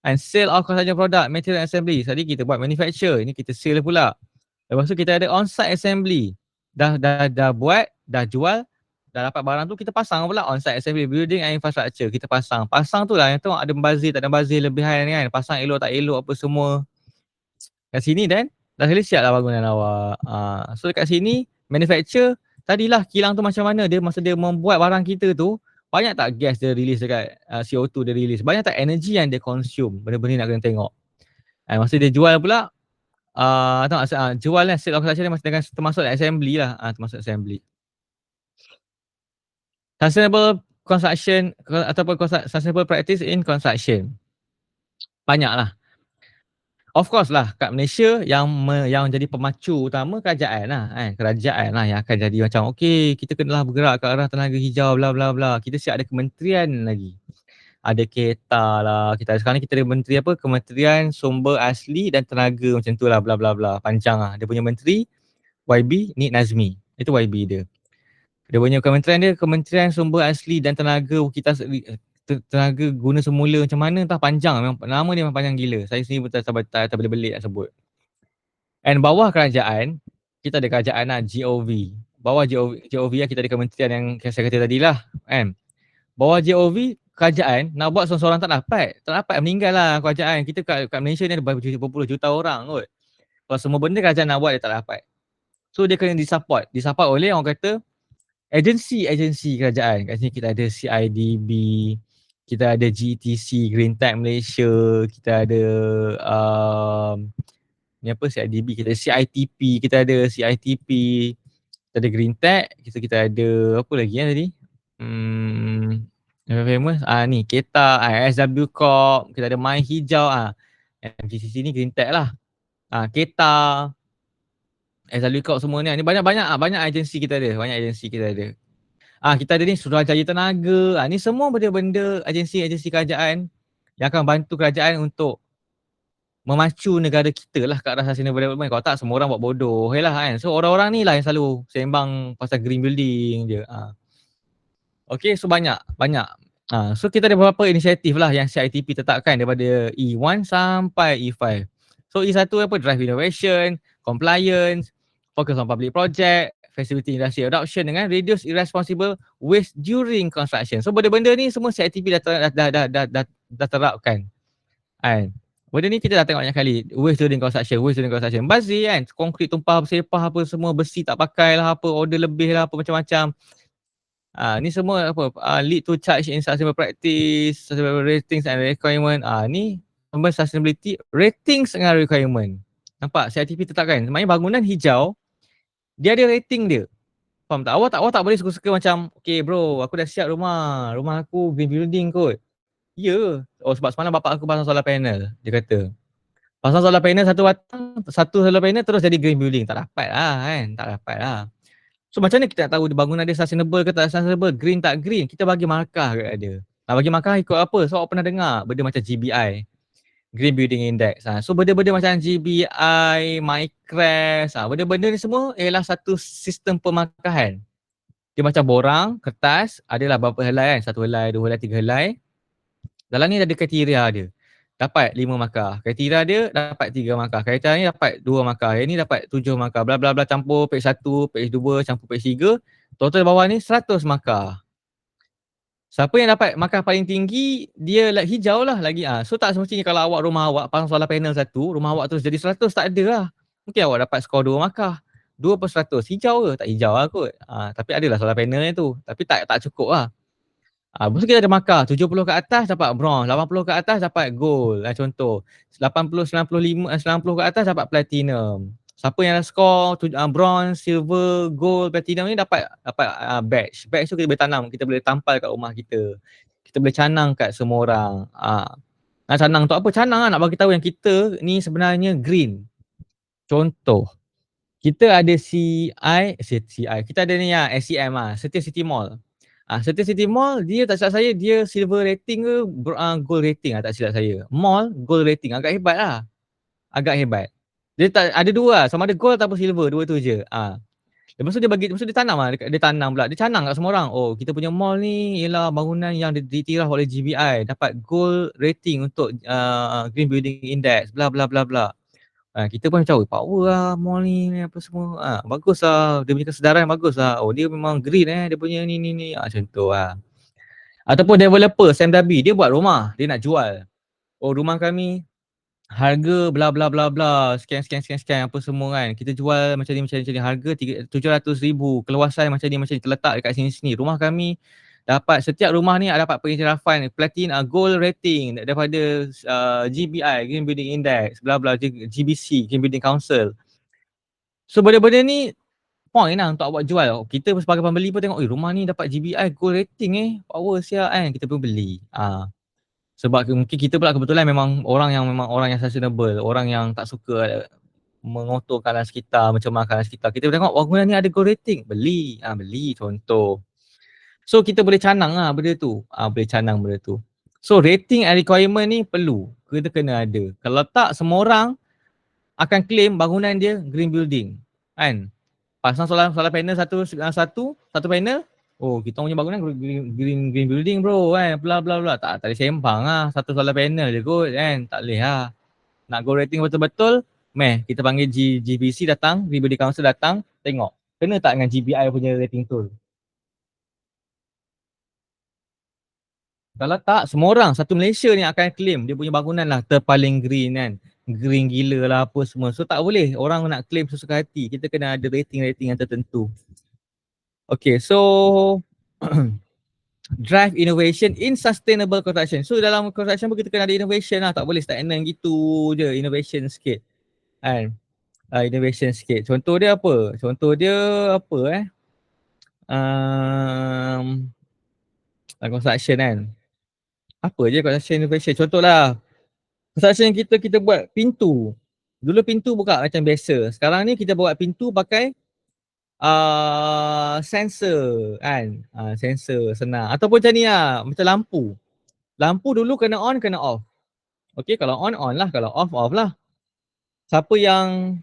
Speaker 1: And sale of construction product, material and assembly. Tadi kita buat manufacture, ni kita sale pula. Lepas tu kita ada on-site assembly. Dah buat, dah jual, dah dapat barang tu, kita pasang pula on-site assembly, building and infrastructure. Kita pasang. Pasang tu lah yang tengok ada bazir, tak ada bazir, lebihan kan. Pasang elok tak elok apa semua. Kat sini dan dah siap lah bangunan awak. So dekat sini, manufacture, tadilah kilang tu macam mana dia masa dia membuat barang kita tu, banyak tak gas dia release dekat CO2 dia release, banyak tak energy yang dia consume, benda-benda nak kena tengok. Masa dia jual pula, jual lah, state of construction dia termasuk assembly lah, termasuk assembly. Sustainable construction ataupun sustainable practice in construction. Banyak lah. Of course lah, kat Malaysia yang jadi pemacu utama kerajaan lah. Kerajaan lah yang akan jadi macam, okay, kita kenalah bergerak ke arah tenaga hijau, bla bla bla. Kita siap ada kementerian lagi. Ada KETA lah. Sekarang ni kita ada menteri apa? Kementerian Sumber Asli dan Tenaga macam tu lah, bla bla bla. Panjang lah. Dia punya menteri, YB, Nik Nazmi. Itu YB dia. Dia punya kementerian dia, Kementerian Sumber Asli dan Tenaga kita tenaga guna semula macam mana entah, panjang memang, nama dia memang panjang gila. Saya sendiri pun tak boleh belik nak sebut. And bawah kerajaan, kita ada kerajaan lah, GOV. Bawah GOV lah kita ada kementerian yang saya kata tadi lah kan. Bawah GOV, kerajaan nak buat seorang-seorang tak dapat meninggal lah kerajaan. Kita kat Malaysia ni ada berpuluh juta orang kot. Kalau semua benda kerajaan nak buat dia tak dapat. So dia kena disupport oleh orang kata agensi kerajaan. Kat sini kita ada CIDB, kita ada GTC, Green Tech Malaysia, kita ada ni apa, CIDB, kita ada CITP, kita ada Green Tech, kita ada apa lagi tadi? Yang famous ni KETA, SW Corp, kita ada My Hijau, GTC ni Green Tech lah. KETA, SW Corp semua ni banyak agensi kita ada, kita ada ni Suruhanjaya Tenaga. Ni semua benda-benda agensi kerajaan yang akan bantu kerajaan untuk memacu negara kita lah ke arah sustainable development. Kalau tak, semua orang buat bodoh lah kan. So orang-orang ni lah yang selalu sembang pasal green building je. Okay, so banyak. So kita ada beberapa inisiatif lah yang CITP tetapkan daripada E1 sampai E5. So E1 apa? Drive innovation, compliance, focus on public project, facility industry adoption dengan reduce irresponsible waste during construction. So benda-benda ni semua CITP dah terapkan. Kan? Benda ni kita dah tengok banyak kali. Waste during construction. Bazir kan, konkrit tumpah bersepah apa semua, besi tak pakai lah apa, order lebih lah apa macam-macam. Ni semua apa, lead to charge in sustainable practice, sustainable ratings and requirement. Ni sustainability ratings dengan requirement. Nampak CITP tetapkan. Maknanya bangunan hijau dia ada rating dia. Faham tak? Awak tak boleh suka-suka macam, okay bro, aku dah siap rumah aku green building kot. Ya. Oh sebab semalam bapak aku pasang solar panel, dia kata. Pasang solar panel satu solar panel terus jadi green building. Tak dapat lah kan, tak dapat lah. So macam mana kita nak tahu bangunan dia sustainable ke tak sustainable, green tak green? Kita bagi markah kat dia. Nak bagi markah ikut apa? So awak pernah dengar benda macam GBI, Green Building Index. So benda-benda macam GBI, MyCREST, benda-benda ni semua ialah satu sistem pemarkahan. Dia macam borang, kertas, adalah berapa helai kan? 1 helai, 2 helai, 3 helai. Dalam ni ada kriteria dia. Dapat 5 markah. Kriteria dia dapat 3 markah. Kriteria ni dapat 2 markah. Yang ni dapat 7 markah. Bla bla bla, campur page 1, page 2, campur page 3. Total bawah ni 100 markah. Siapa yang dapat markah paling tinggi, dia hijau lah lagi. So tak semestinya kalau rumah awak pasang solar panel satu, rumah awak terus jadi 100, tak ada lah. Mungkin awak dapat skor 2 markah. 2 per 100. Hijau ke? Tak hijau lah kot. Tapi adalah solar panel ni tu. Tapi tak cukup lah. Lepas tu kita ada markah 70 ke atas dapat bronze, 80 ke atas dapat gold contoh. 80, 95, 90 ke atas dapat platinum. Siapa yang ada skor bronze, silver, gold, platinum ni dapat badge. Badge tu kita boleh tanam, kita boleh tampal kat rumah kita. Kita boleh canang kat semua orang. Nak canang tu apa? Canang lah nak bagi tahu yang kita ni sebenarnya green. Contoh, kita ada CI, kita ada ni SCM Setia City Mall. Setia City Mall, dia tak silap saya, dia silver rating ke gold rating tak silap saya. Mall gold rating, agak hebat lah. Agak hebat. Dia tak ada dua sama ada gold ataupun silver, dua tu je. Lepas tu dia tanam dia tanam pula. Dia canang kat semua orang. Oh, kita punya mall ni ialah bangunan yang diiktiraf oleh GBI, dapat gold rating untuk Green Building Index, bla bla bla bla. Kita pun macam, power lah mall ni apa semua. Bagus lah, dia punya kesedaran bagus lah. Oh dia memang green dia punya ni. Macam tu lah. Ataupun developer Sam Dabi, dia buat rumah, dia nak jual. Oh rumah kami harga bla bla bla bla, scan apa semua kan. Kita jual macam ni harga 700,000, keluasan macam ni terletak dekat sini. Rumah kami dapat, setiap rumah ni dapat pengiktirafan platinum gold rating daripada GBI, Green Building Index, bla bla, GBC, Green Building Council. So benda-benda ni point lah untuk awak jual. Kita sebagai pembeli pun tengok, rumah ni dapat GBI gold rating power siap kan, kita pun beli. Sebab mungkin kita pula kebetulan memang orang yang sustainable, orang yang tak suka mengotorkan alam sekitar, mencemarkan alam sekitar. Kita tengok bangunan ni ada gold rating, beli contoh. So kita boleh canang benda tu. Boleh canang benda tu. So rating and requirement ni perlu. Kita kena ada. Kalau tak, semua orang akan claim bangunan dia green building. Kan? Pasang solar panel satu panel. Oh, kita punya bangunan green building bro kan. Bla bla bla. Tak boleh sembang satu solar panel je kot kan. Tak boleh Nak go rating betul-betul, kita panggil GBC datang, Green Building Council datang, tengok. Kena tak dengan GBI punya rating tu? Kalau tak, semua orang satu Malaysia ni akan claim dia punya bangunan lah terpaling green kan. Green gila lah apa semua. So tak boleh orang nak claim sesuka hati. Kita kena ada rating-rating yang tertentu. Okay, so drive innovation in sustainable construction. So dalam construction pun kita kena ada innovation lah. Tak boleh stagnant gitu je, innovation sikit. Kan? Innovation sikit. Contoh dia apa? Construction kan. Apa je construction innovation? Contohlah, construction kita buat pintu. Dulu pintu buka macam biasa. Sekarang ni kita buat pintu pakai sensor kan. Sensor senang. Ataupun macam ni macam lampu. Lampu dulu kena on, kena off. Okay, kalau on lah. Kalau off lah. Siapa yang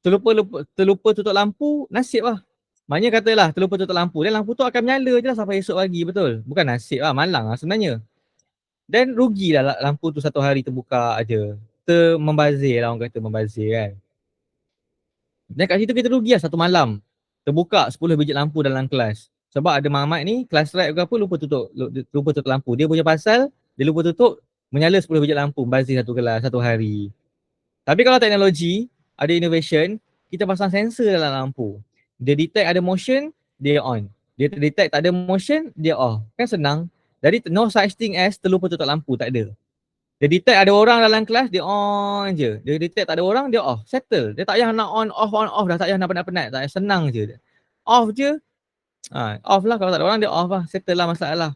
Speaker 1: terlupa tutup lampu, nasib lah. Maknanya katalah terlupa tutup lampu, dan lampu tu akan menyala je lah sampai esok pagi, betul? Bukan nasib lah, malang lah sebenarnya. Dan rugilah lampu tu satu hari terbuka aja. Membazir lah, orang kata membazir kan. Dan kat situ kita rugi lah satu malam. terbuka 10 biji lampu dalam kelas. Sebab ada mamat ni, kelas rap ke apa, lupa tutup lampu. Dia punya pasal, dia lupa tutup, menyala 10 biji lampu, bazir satu kelas, satu hari. Tapi kalau teknologi, ada innovation, kita pasang sensor dalam lampu. Dia detect ada motion, dia on. Dia detect tak ada motion, dia off. Kan senang. Jadi no such thing as terlupa tutup lampu, tak ada. Dia detect ada orang dalam kelas, dia on je. Dia detect tak ada orang, dia off. Settle. Dia tak payah nak on, off dah. Tak payah nak penat-penat. Tak payah, senang je. Off je. Off lah. Kalau tak ada orang, dia off lah. Settle lah masalah.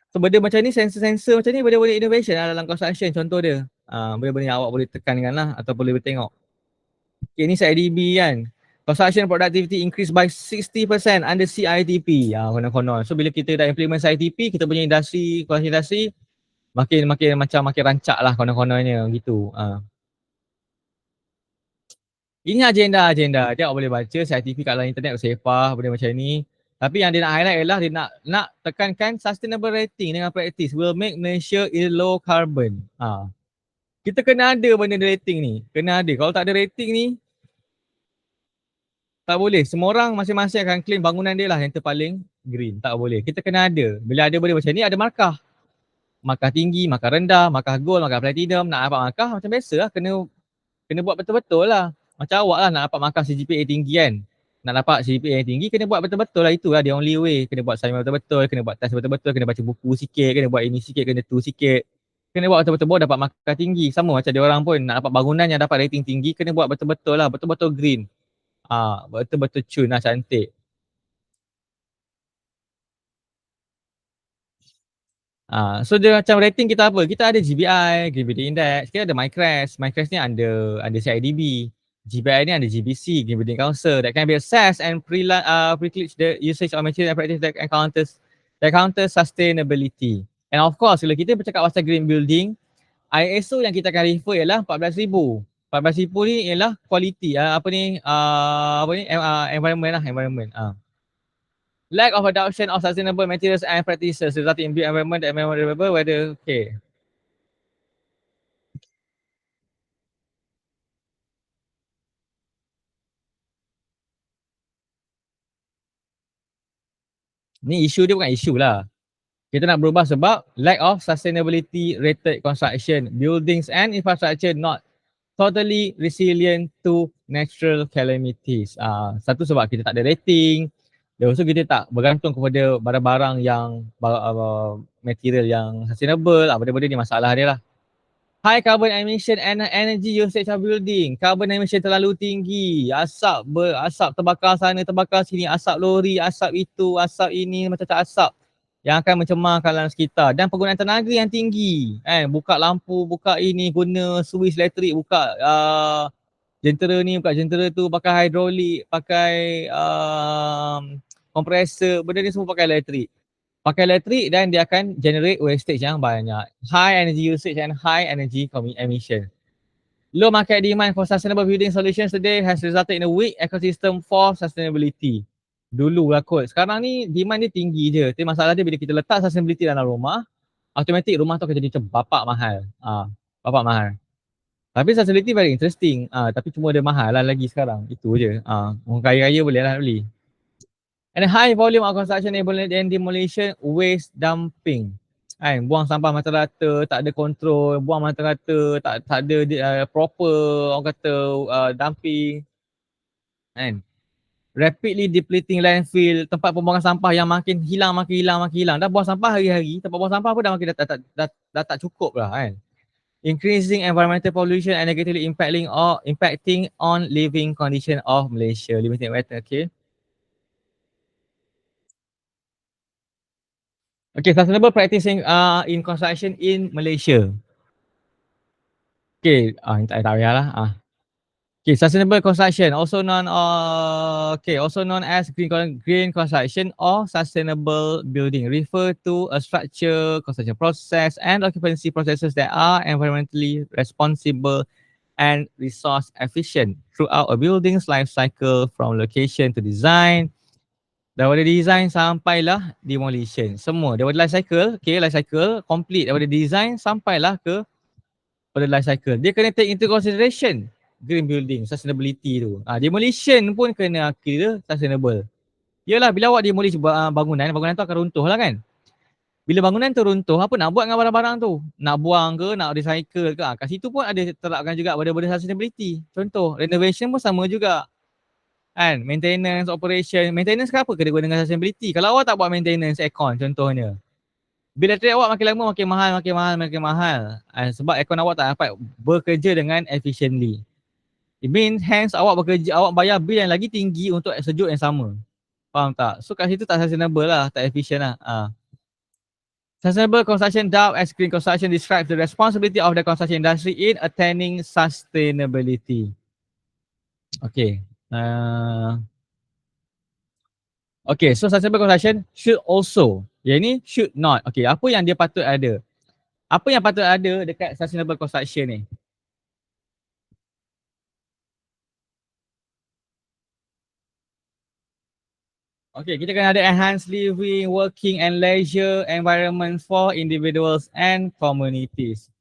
Speaker 1: So benda macam ni, sensor-sensor macam ni, benda-benda innovation lah dalam construction. Contoh dia. Benda-benda yang awak boleh tekankan lah. Atau boleh tengok. Okay, ni CIDB kan. Construction productivity increase by 60% under CITP. Konon-konon. So bila kita dah implement CITP, kita punya industri, makin rancak lah konon-kononnya gitu. Ini agenda. Dia boleh baca CITP kat dalam internet, Sepah, benda macam ni. Tapi yang dia nak highlight ialah dia nak tekankan sustainable rating dengan practice will make Malaysia is low carbon. Kita kena ada benda rating ni. Kena ada. Kalau tak ada rating ni, tak boleh. Semua orang masing-masing akan claim bangunan dia lah yang terpaling green. Tak boleh. Kita kena ada. Bila ada benda macam ni, ada markah. Markah tinggi, markah rendah, markah gold, markah platinum. Nak dapat markah macam biasa lah. Kena buat betul-betul lah. Macam awak lah nak dapat markah CGPA tinggi kan. Nak dapat CGPA yang tinggi, kena buat betul-betul lah. Itulah the only way. Kena buat assignment betul-betul, kena buat test betul-betul, kena baca buku sikit, kena buat ini sikit, kena tu sikit. Kena buat betul-betul baru dapat markah tinggi. Sama macam dia orang pun nak dapat bangunan yang dapat rating tinggi, kena buat betul-betul lah. Betul-betul green. Betul-betul cun lah, cantik. So dia macam rating kita apa? Kita ada GBI, Green Building Index, kita ada MyCREST. MyCREST ni under CIDB. GBI ni under GBC, Green Building Council, that can be assessed and preclude the usage of material and practice that counters sustainability. And of course, kalau kita bercakap pasal green building, ISO yang kita akan refer ialah 14,000. 14,000 ni ialah quality, environment lah, environment. Lack of adoption of sustainable materials and practices resulting in built environment that memorable whether okay. Ni isu dia bukan isu lah. Kita nak berubah sebab lack of sustainability rated construction, buildings and infrastructure not totally resilient to natural calamities. Satu sebab kita tak ada rating. Dan also kita tak bergantung kepada barang-barang yang material yang sustainable. Benda-benda ni masalah dia lah. High carbon emission and energy usage of building. Carbon emission terlalu tinggi. Asap terbakar sana, terbakar sini. Asap lori, asap itu, asap ini, macam-macam asap yang akan mencemarkan alam sekitar. Dan penggunaan tenaga yang tinggi. Buka lampu, buka ini, guna switch elektrik, buka jentera ni, buka jentera tu, pakai hidrolik, pakai kompresor. Benda ni semua pakai elektrik. Dan dia akan generate wastage yang banyak. High energy usage and high energy emission. Low market demand for sustainable building solutions today has resulted in a weak ecosystem for sustainability. Dulu lah kot. Sekarang ni demand dia tinggi je. Tapi masalah dia bila kita letak sustainability dalam rumah, automatic rumah tu akan jadi macam bapak mahal. Bapak mahal. Tapi sustainability very interesting. Tapi cuma dia mahal lah lagi sekarang. Itu je. Orang kaya-kaya boleh lah beli. And high volume of construction and demolition waste dumping. Buang sampah mata rata, tak ada kontrol, buang mata rata, tak ada proper orang kata dumping. Rapidly depleting landfill, tempat pembuangan sampah yang makin hilang. Dah buang sampah hari-hari, tempat buang sampah pun dah makin dah tak cukup lah Increasing environmental pollution and negatively impacting on living condition of Malaysia. Limited matter, okay. Okay, sustainable practicing in construction in Malaysia. Okay, tak payahlah. Okay, sustainable construction, also known as green construction or sustainable building, refer to a structure, construction process, and occupancy processes that are environmentally responsible and resource efficient throughout a building's life cycle, from location to design. Daripada design sampailah demolition. Semua daripada life cycle complete daripada design sampailah ke pada life cycle. Dia kena take into consideration green building, sustainability tu. Demolition pun kena kira sustainable. Yalah, bila awak demolish bangunan tu akan runtuh lah kan. Bila bangunan tu runtuh, apa nak buat dengan barang-barang tu? Nak buang ke, nak recycle ke? Kat situ pun ada terapkan juga benda-benda sustainability. Contoh, renovation pun sama juga. Kan? Maintenance, operation. Maintenance kenapa kena guna dengan sustainability? Kalau awak tak buat maintenance aircon contohnya, bila elektrik awak makin lama makin mahal. Sebab aircon awak tak dapat bekerja dengan efficiently. It means hence awak bayar bil yang lagi tinggi untuk sejuk yang sama. Faham tak? So kat situ tak sustainable lah, tak efficient lah. Sustainable construction dubbed as green construction describes the responsibility of the construction industry in attaining sustainability. Okay. Okay, so sustainable construction should also. Yang ni should not. Okay, apa yang dia patut ada? Apa yang patut ada dekat sustainable construction ni? Okay, kita kena ada enhanced living, working and leisure environment for individuals and communities.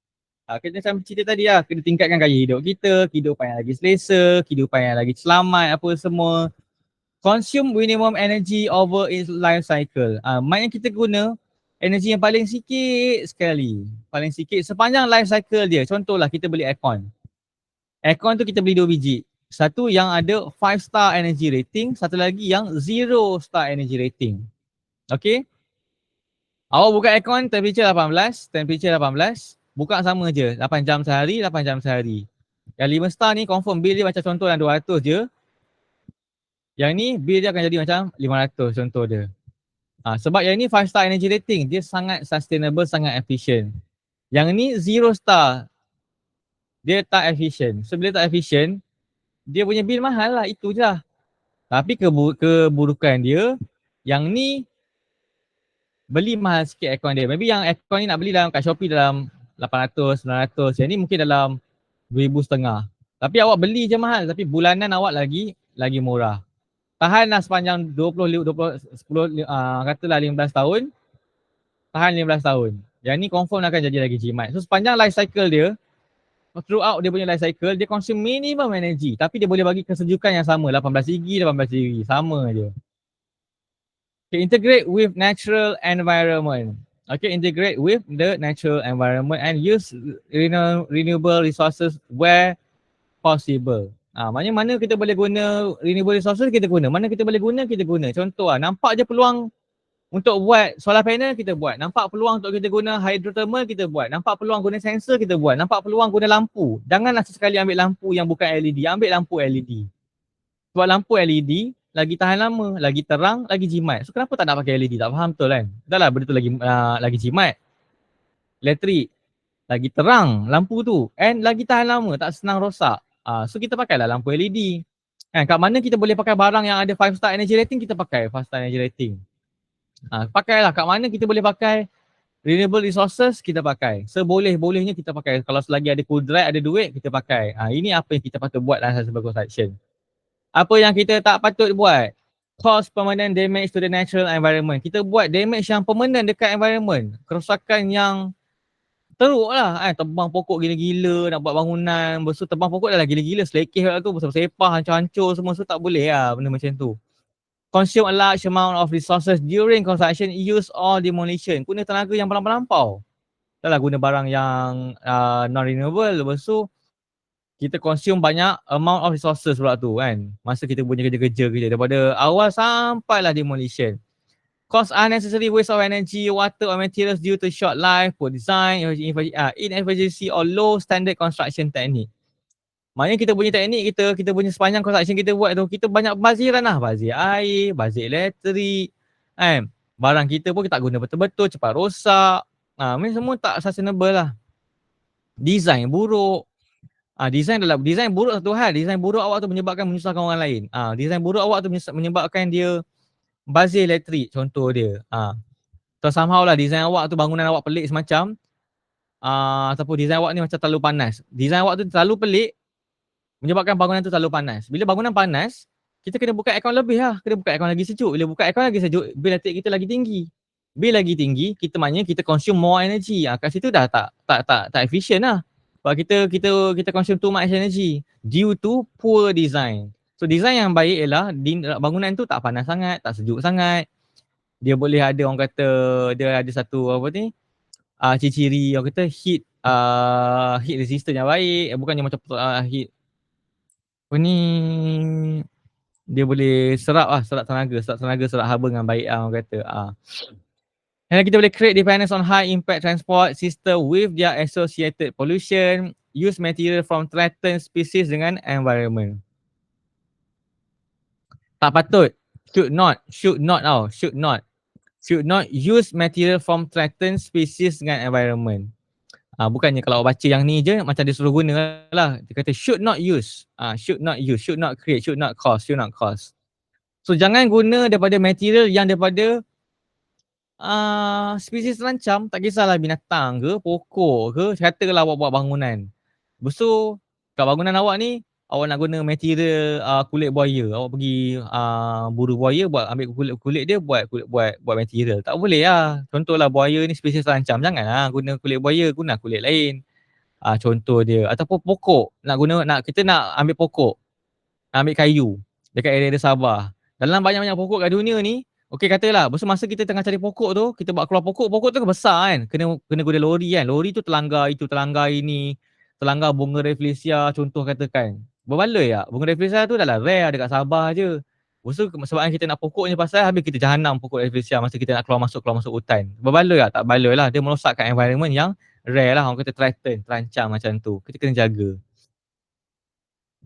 Speaker 1: Kita macam cerita tadi lah, kena tingkatkan gaya hidup kita, kehidupan yang lagi selesa, kehidupan yang lagi selamat, apa semua. Consume minimum energy over its life cycle. Maknanya kita guna energi yang paling sikit sekali. Paling sikit sepanjang life cycle dia. Contohlah kita beli aircon. Aircon tu kita beli 2 biji. Satu yang ada 5 star energy rating, satu lagi yang 0 star energy rating. Okay. Awak buka aircon temperature 18, buka sama je. 8 jam sehari, 8 jam sehari. Yang 5 star ni confirm bill dia macam contoh yang 200 je. Yang ni bill dia akan jadi macam 500 contoh dia. Sebab yang ni 5 star energy rating, dia sangat sustainable, sangat efficient. Yang ni 0 star, dia tak efficient. So bila tak efficient, dia punya bil mahal lah, itu je lah. Tapi keburukan dia, yang ni beli mahal sikit aircon dia. Maybe yang aircon ni nak beli dalam kat Shopee dalam 800, 900. Yang ni mungkin dalam 2,500. Tapi awak beli je mahal, tapi bulanan awak lagi murah. Tahanlah sepanjang 10, katalah 15 tahun. Tahan 15 tahun. Yang ni confirm akan jadi lagi jimat. So sepanjang life cycle dia, throughout dia punya life cycle, dia consume minimum energy. Tapi dia boleh bagi kesejukan yang sama. 18 degree, 18 degree. Sama je. Okay, integrate with natural environment. Okay, integrate with the natural environment and use renewable resources where possible. Maknanya mana kita boleh guna renewable resources, kita guna. Mana kita boleh guna, kita guna. Contoh nampak je peluang untuk buat solar panel, kita buat. Nampak peluang untuk kita guna hydrothermal, kita buat. Nampak peluang guna sensor, kita buat. Nampak peluang guna lampu. Janganlah sesekali ambil lampu yang bukan LED. Ambil lampu LED. Sebab lampu LED lagi tahan lama, lagi terang, lagi jimat. So kenapa tak nak pakai LED? Tak faham betul kan? Dah lah benda tu lagi jimat. Elektrik. Lagi terang lampu tu. And lagi tahan lama, tak senang rosak. So kita pakailah lampu LED. Kat mana kita boleh pakai barang yang ada 5 star energy rating, kita pakai 5 star energy rating. Pakailah kat mana kita boleh pakai renewable resources, kita pakai. Seboleh-bolehnya kita pakai. Kalau selagi ada kudrat, ada duit, kita pakai. Ini apa yang kita patut buat dalam sustainable construction. Apa yang kita tak patut buat? Cause permanent damage to the natural environment. Kita buat damage yang permanent dekat environment. Kerosakan yang teruk lah. Tebang pokok gila-gila, nak buat bangunan. Lepas tu tebang pokok dah lah gila-gila. Selekeh lah tu, bersepah, hancur-hancur semua. So tak boleh lah benda macam tu. Consume a large amount of resources during construction, use or demolition. Guna tenaga yang melampau. Dah lah guna barang yang non-renewable. Lepas tu kita consume banyak amount of resources pula tu kan. Masa kita punya kerja-kerja daripada awal sampailah demolition. Cause unnecessary waste of energy, water or materials due to short life, poor design, inefficiency or low standard construction technique. Maknanya kita punya teknik kita punya sepanjang construction kita buat tu, kita banyak baziran lah. Bazir air, bazir elektrik kan. Barang kita pun kita tak guna betul-betul, cepat rosak. Ini semua tak sustainable lah. Design buruk. Design buruk satu hal. Design buruk awak tu menyebabkan menyusahkan orang lain. Design buruk awak tu menyebabkan dia bazir elektrik contoh dia. So somehow lah design awak tu, bangunan awak pelik semacam. Ataupun design awak ni macam terlalu panas. Design awak tu terlalu pelik menyebabkan bangunan tu terlalu panas. Bila bangunan panas, kita kena buka aircon lebih lah. Kena buka aircon lagi sejuk. Bila buka aircon lagi sejuk, bil elektrik kita lagi tinggi. Bil lagi tinggi, kita maknanya kita consume more energy. Kat situ dah tak efficient lah. Sebab kita consume too much energy due to poor design. So design yang baik ialah bangunan tu tak panas sangat, tak sejuk sangat. Dia boleh ada orang kata dia ada satu apa ni ciri-ciri orang kata heat resistant yang baik, bukannya macam heat apa ni, dia boleh serap tenaga, serap haba dengan baik orang kata. Dan kita boleh create dependence on high impact transport system with their associated pollution, use material from threatened species dengan environment. Tak patut, should not use material from threatened species dengan environment. Bukannya kalau baca yang ni je macam dia suruh guna lah. Dia kata should not create, should not cause. So jangan guna daripada material yang daripada spesies terancam, tak kisahlah binatang ke, pokok ke, katakanlah awak buat bangunan. Lepas tu, kat bangunan awak ni, awak nak guna material kulit buaya. Awak pergi buru buaya, ambil kulit dia, buat material. Tak boleh lah. Contohlah buaya ni spesies terancam, janganlah guna kulit buaya, guna kulit lain. Contoh dia. Ataupun pokok, kita nak ambil pokok, nak ambil kayu dekat area Sabah. Dalam banyak-banyak pokok kat dunia ni, okey katalah, masa kita tengah cari pokok tu, kita buat keluar pokok tu besar kan. Kena guna lori kan. Lori tu terlanggar itu, terlanggar ini, terlanggar bunga rafflesia contoh katakan. Berbaloi tak? Bunga rafflesia tu dah lah rare dekat Sabah je. Sebab kita nak pokoknya pasal habis kita jahanam pokok rafflesia masa kita nak keluar masuk hutan. Berbaloi tak? Tak baloi lah. Dia merosakkan environment yang rare lah. Orang kata terancam macam tu. Kita kena jaga.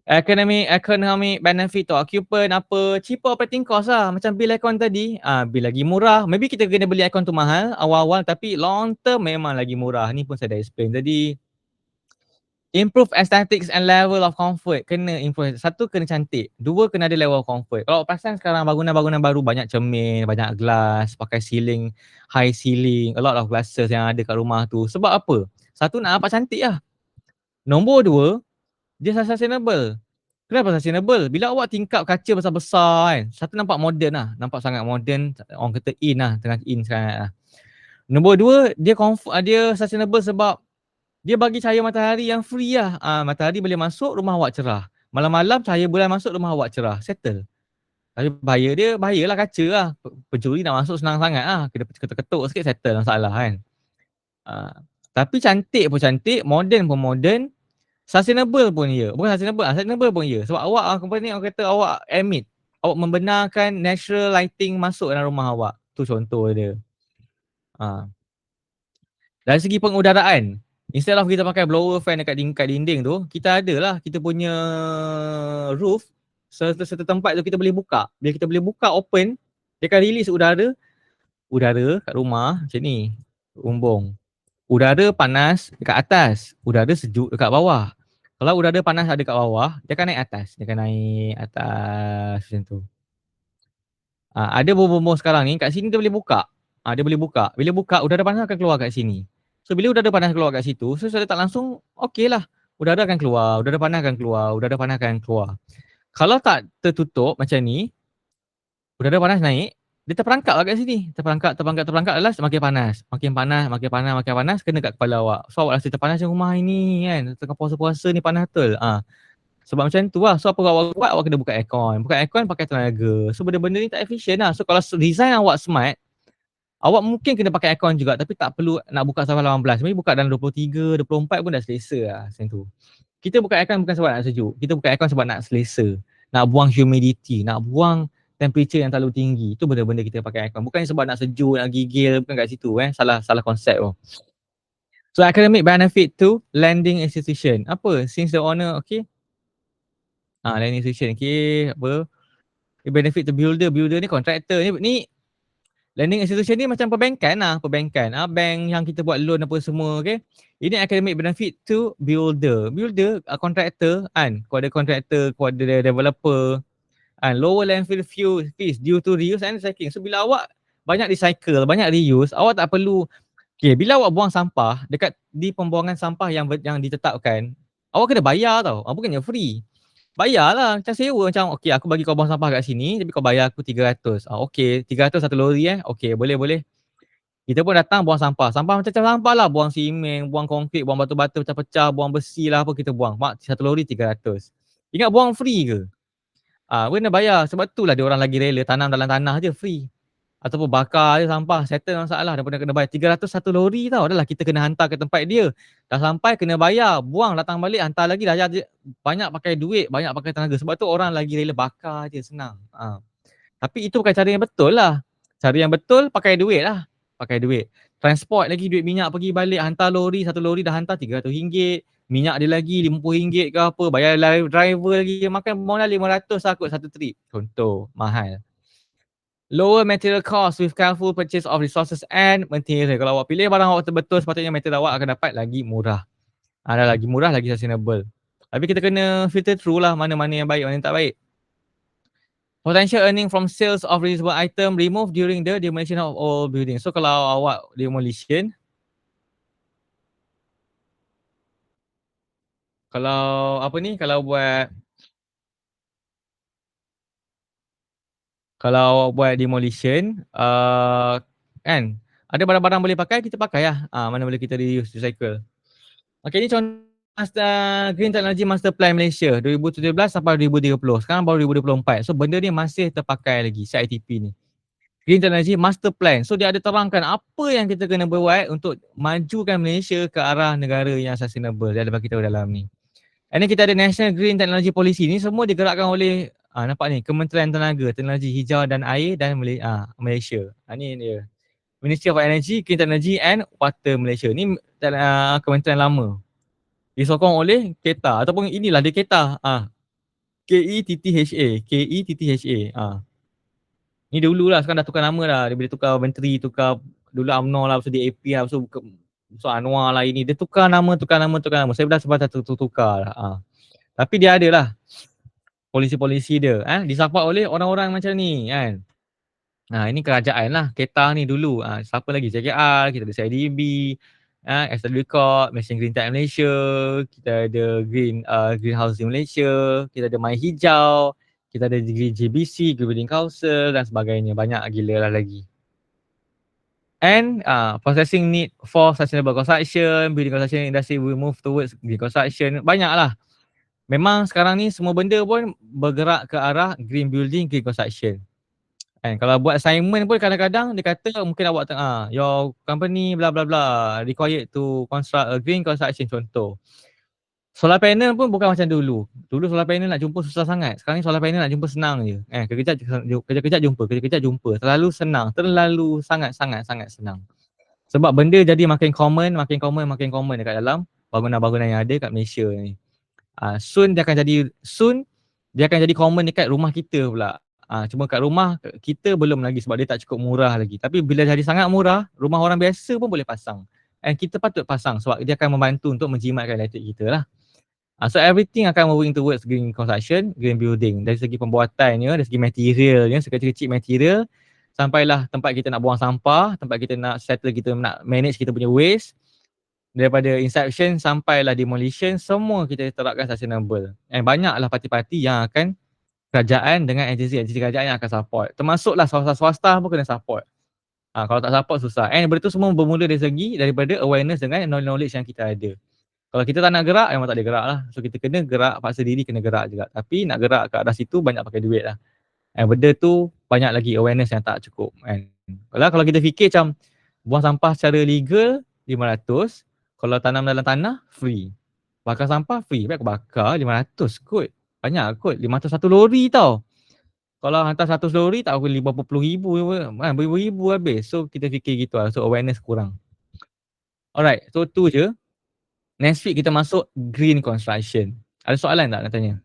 Speaker 1: Economic benefit to occupant apa, cheaper operating cost lah. Macam bil aircon tadi, bil lagi murah. Maybe kita kena beli aircon tu mahal awal-awal tapi long term memang lagi murah. Ni pun saya dah explain tadi. Improve aesthetics and level of comfort. Kena improve. Satu, kena cantik. Dua, kena ada level of comfort. Kalau perasan sekarang bangunan-bangunan baru banyak cermin, banyak glass, pakai ceiling, high ceiling, a lot of glasses yang ada kat rumah tu. Sebab apa? Satu, nak nampak cantik lah. Nombor dua, dia sustainable. Kenapa sustainable? Bila awak tingkap kaca besar-besar kan, satu nampak moden lah. Nampak sangat moden, orang kata in lah, tengah in sekarang lah. Nombor dua, dia sustainable sebab dia bagi cahaya matahari yang free lah. Matahari boleh masuk, rumah awak cerah. Malam-malam cahaya bulan masuk, rumah awak cerah. Settle. Tapi bahayalah kaca lah. Pencuri nak masuk senang sangat lah. Kena ketuk sikit settle masalah kan. Tapi cantik pun cantik, moden pun moden. Sustainable pun ya. Bukan sustainable pun ya. Sebab awak orang kata awak emit. Awak membenarkan natural lighting masuk dalam rumah awak. Tu contoh dia. Dari segi pengudaraan, instead of kita pakai blower fan dekat dinding tu, kita adalah kita punya roof, serta tempat tu kita boleh buka. Bila kita boleh buka open, dia akan release udara kat rumah macam ni, rumbung. Udara panas dekat atas, udara sejuk dekat bawah. Kalau udara panas ada kat bawah, dia akan naik atas. Macam tu. Ada bumbung sekarang ni, kat sini dia boleh buka. Dia boleh buka. Bila buka, udara panas akan keluar kat sini. So bila udara panas keluar kat situ, so secara tak langsung, okey lah. Udara akan keluar, udara panas akan keluar. Kalau tak tertutup macam ni, udara panas naik, dia terperangkap lah kat sini. Terperangkap adalah semakin panas. Makin panas, kena kat kepala awak. So awak rasa terpanas rumah ini kan. Tengah puasa-puasa ni panas betul. Sebab macam tu lah. So apa awak buat, awak kena buka aircon. Buka aircon pakai tenaga. So benda-benda ni tak efisien lah. So kalau design awak smart, awak mungkin kena pakai aircon juga tapi tak perlu nak buka sampai 18. Maybe buka dalam 23, 24 pun dah selesa lah macam tu. Kita buka aircon bukan sebab nak sejuk. Kita buka aircon sebab nak selesa. Nak buang humidity, nak buang temperature yang terlalu tinggi. Itu benda-benda kita pakai aircon. Bukan sebab nak sejuk, nak gigil, bukan kat situ. Salah konsep tu. So academic benefit to lending institution. Apa? Since the owner, okay. Lending institution, okay. Apa? Benefit to builder ni contractor. Ni lending institution ni macam perbankan lah. Bank yang kita buat loan apa semua, okay. Ini academic benefit to builder. Contractor kan. Kepada contractor, kepada developer. Lower landfill fees due to reuse and recycling. So bila awak banyak recycle, banyak reuse, awak tak perlu, okay, bila awak buang sampah di pembuangan sampah yang ditetapkan, awak kena bayar tau. Bukannya free. Bayarlah, macam sewa macam, okay, aku bagi kau buang sampah kat sini tapi kau bayar aku 300. Okay, 300 satu lori Okay, boleh. Kita pun datang buang sampah. Sampah macam-macam sampah lah. Buang simen, buang konkrit, buang batu-batu pecah-pecah, buang besi lah apa kita buang. Mak, satu lori 300. Ingat buang free ke? Kena bayar. Sebab tu lah dia orang lagi rela tanam dalam tanah je free. Ataupun bakar je sampah, settle masalah daripada kena bayar 300 satu lori tau. Dah lah kita kena hantar ke tempat dia. Dah sampai kena bayar, buang datang balik hantar lagi dah jadi banyak pakai duit, banyak pakai tenaga. Sebab tu orang lagi rela bakar je senang. Tapi itu bukan cara yang betul lah. Cara yang betul pakai duit lah. Pakai duit. Transport lagi duit minyak pergi balik hantar lori, satu lori dah hantar RM300. Minyak dia lagi RM50 ke apa, bayar driver lagi makan mula 500 lah kot satu trip. Contoh, mahal. Lower material cost with careful purchase of resources and material. Kalau awak pilih barang awak betul, sepatutnya material awak akan dapat lagi murah. Ada lagi murah, lagi sustainable. Tapi kita kena filter through lah mana-mana yang baik, mana yang tak baik. Potential earning from sales of reusable item removed during the demolition of old building. So kalau awak demolition, kalau apa ni, kalau buat demolition, kan, ada barang-barang boleh pakai, kita pakai lah. Mana boleh kita reuse, recycle. Okay, ni contoh Green Technology Master Plan Malaysia 2017 sampai 2030. Sekarang baru 2024. So benda ni masih terpakai lagi, CITP ni. Green Technology Master Plan. So dia ada terangkan apa yang kita kena buat untuk majukan Malaysia ke arah negara yang sustainable. Dia ada bagi tahu dalam ni. And then kita ada National Green Technology Policy ni semua digerakkan oleh nampak ni Kementerian Tenaga, Teknologi Hijau dan Air dan Malaysia. Ni dia. Ministry of Energy, Green Technology and Water Malaysia. Ni kementerian lama. Disokong oleh KETA ataupun inilah dia KETA. KETTHA. KETTHA. Ni dulu lah, sekarang dah tukar nama dah. Dia boleh tukar menteri, tukar dulu UMNO lah, lepas tu DAP lah, lepas tu Anwar lah ini. Dia tukar nama. Saya dah sebab tukar lah. Tapi dia ada lah polisi-polisi dia. Disupport oleh orang-orang macam ni kan. Ini kerajaan lah. KETA ni dulu. Siapa lagi? JKR, kita ada CIDB, SW Corp, Malaysian Green Tech Malaysia, kita ada Green Housing Malaysia, kita ada My Hijau, kita ada GBC, Green Building Council dan sebagainya. Banyak gila lah lagi. And processing need for sustainable construction, building construction industry will move towards green construction. Banyak lah. Memang sekarang ni semua benda pun bergerak ke arah green building, green construction. Kalau buat assignment pun kadang-kadang dia kata mungkin awak your company bla bla bla required to construct a green construction contoh. Solar panel pun bukan macam dulu. Dulu solar panel nak jumpa susah sangat. Sekarang ni solar panel nak jumpa senang je. Kejap-kejap jumpa. Terlalu senang. Terlalu sangat senang. Sebab benda jadi makin common dekat dalam bangunan-bangunan yang ada kat Malaysia ni. Soon dia akan jadi common dekat rumah kita pula. Cuma kat rumah kita belum lagi sebab dia tak cukup murah lagi. Tapi bila jadi sangat murah, rumah orang biasa pun boleh pasang. And kita patut pasang sebab dia akan membantu untuk menjimatkan elektrik kita lah. So everything akan moving towards green construction, green building. Dari segi pembuatannya, dari segi materialnya, sekecil-kecil material, sampailah tempat kita nak buang sampah, tempat kita nak settle, kita nak manage kita punya waste. Daripada inception sampailah demolition, semua kita terapkan sustainable. And banyaklah parti-parti yang akan kerajaan dengan agensi kerajaan yang akan support. Termasuklah swasta pun kena support. Kalau tak support susah. And benda tu semua bermula dari segi daripada awareness dengan knowledge yang kita ada. Kalau kita tak nak gerak, memang tak boleh gerak lah. So kita kena gerak, paksa diri kena gerak juga. Tapi nak gerak ke arah situ banyak pakai duit lah. Benda tu banyak lagi awareness yang tak cukup. Kalau kita fikir macam buang sampah secara legal 500, kalau tanam dalam tanah free. Bakar sampah free, baik aku bakar 500 kot. Banyak kot, 500 satu lori tau. Kalau hantar 100 lori tak aku 50,000, beribu-ribu habis. So kita fikir gitu lah, so awareness kurang. Alright, so tu je. Next week kita masuk green construction. Ada soalan tak nak tanya?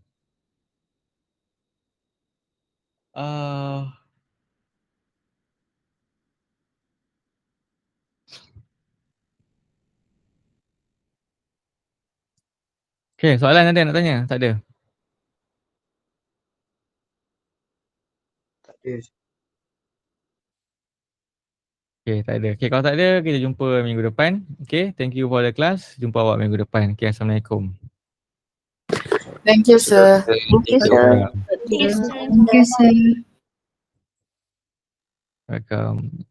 Speaker 1: Okay, soalan ada nak tanya? Tak ada?
Speaker 2: Tak ada.
Speaker 1: Okay, tak ada. Okay, kalau tak ada, kita jumpa minggu depan. Okay, thank you for the class. Jumpa awak minggu depan. Okay, Assalamualaikum.
Speaker 3: Thank you, sir.
Speaker 4: Thank you, sir.
Speaker 1: Welcome.
Speaker 4: Thank you, sir.
Speaker 1: Welcome.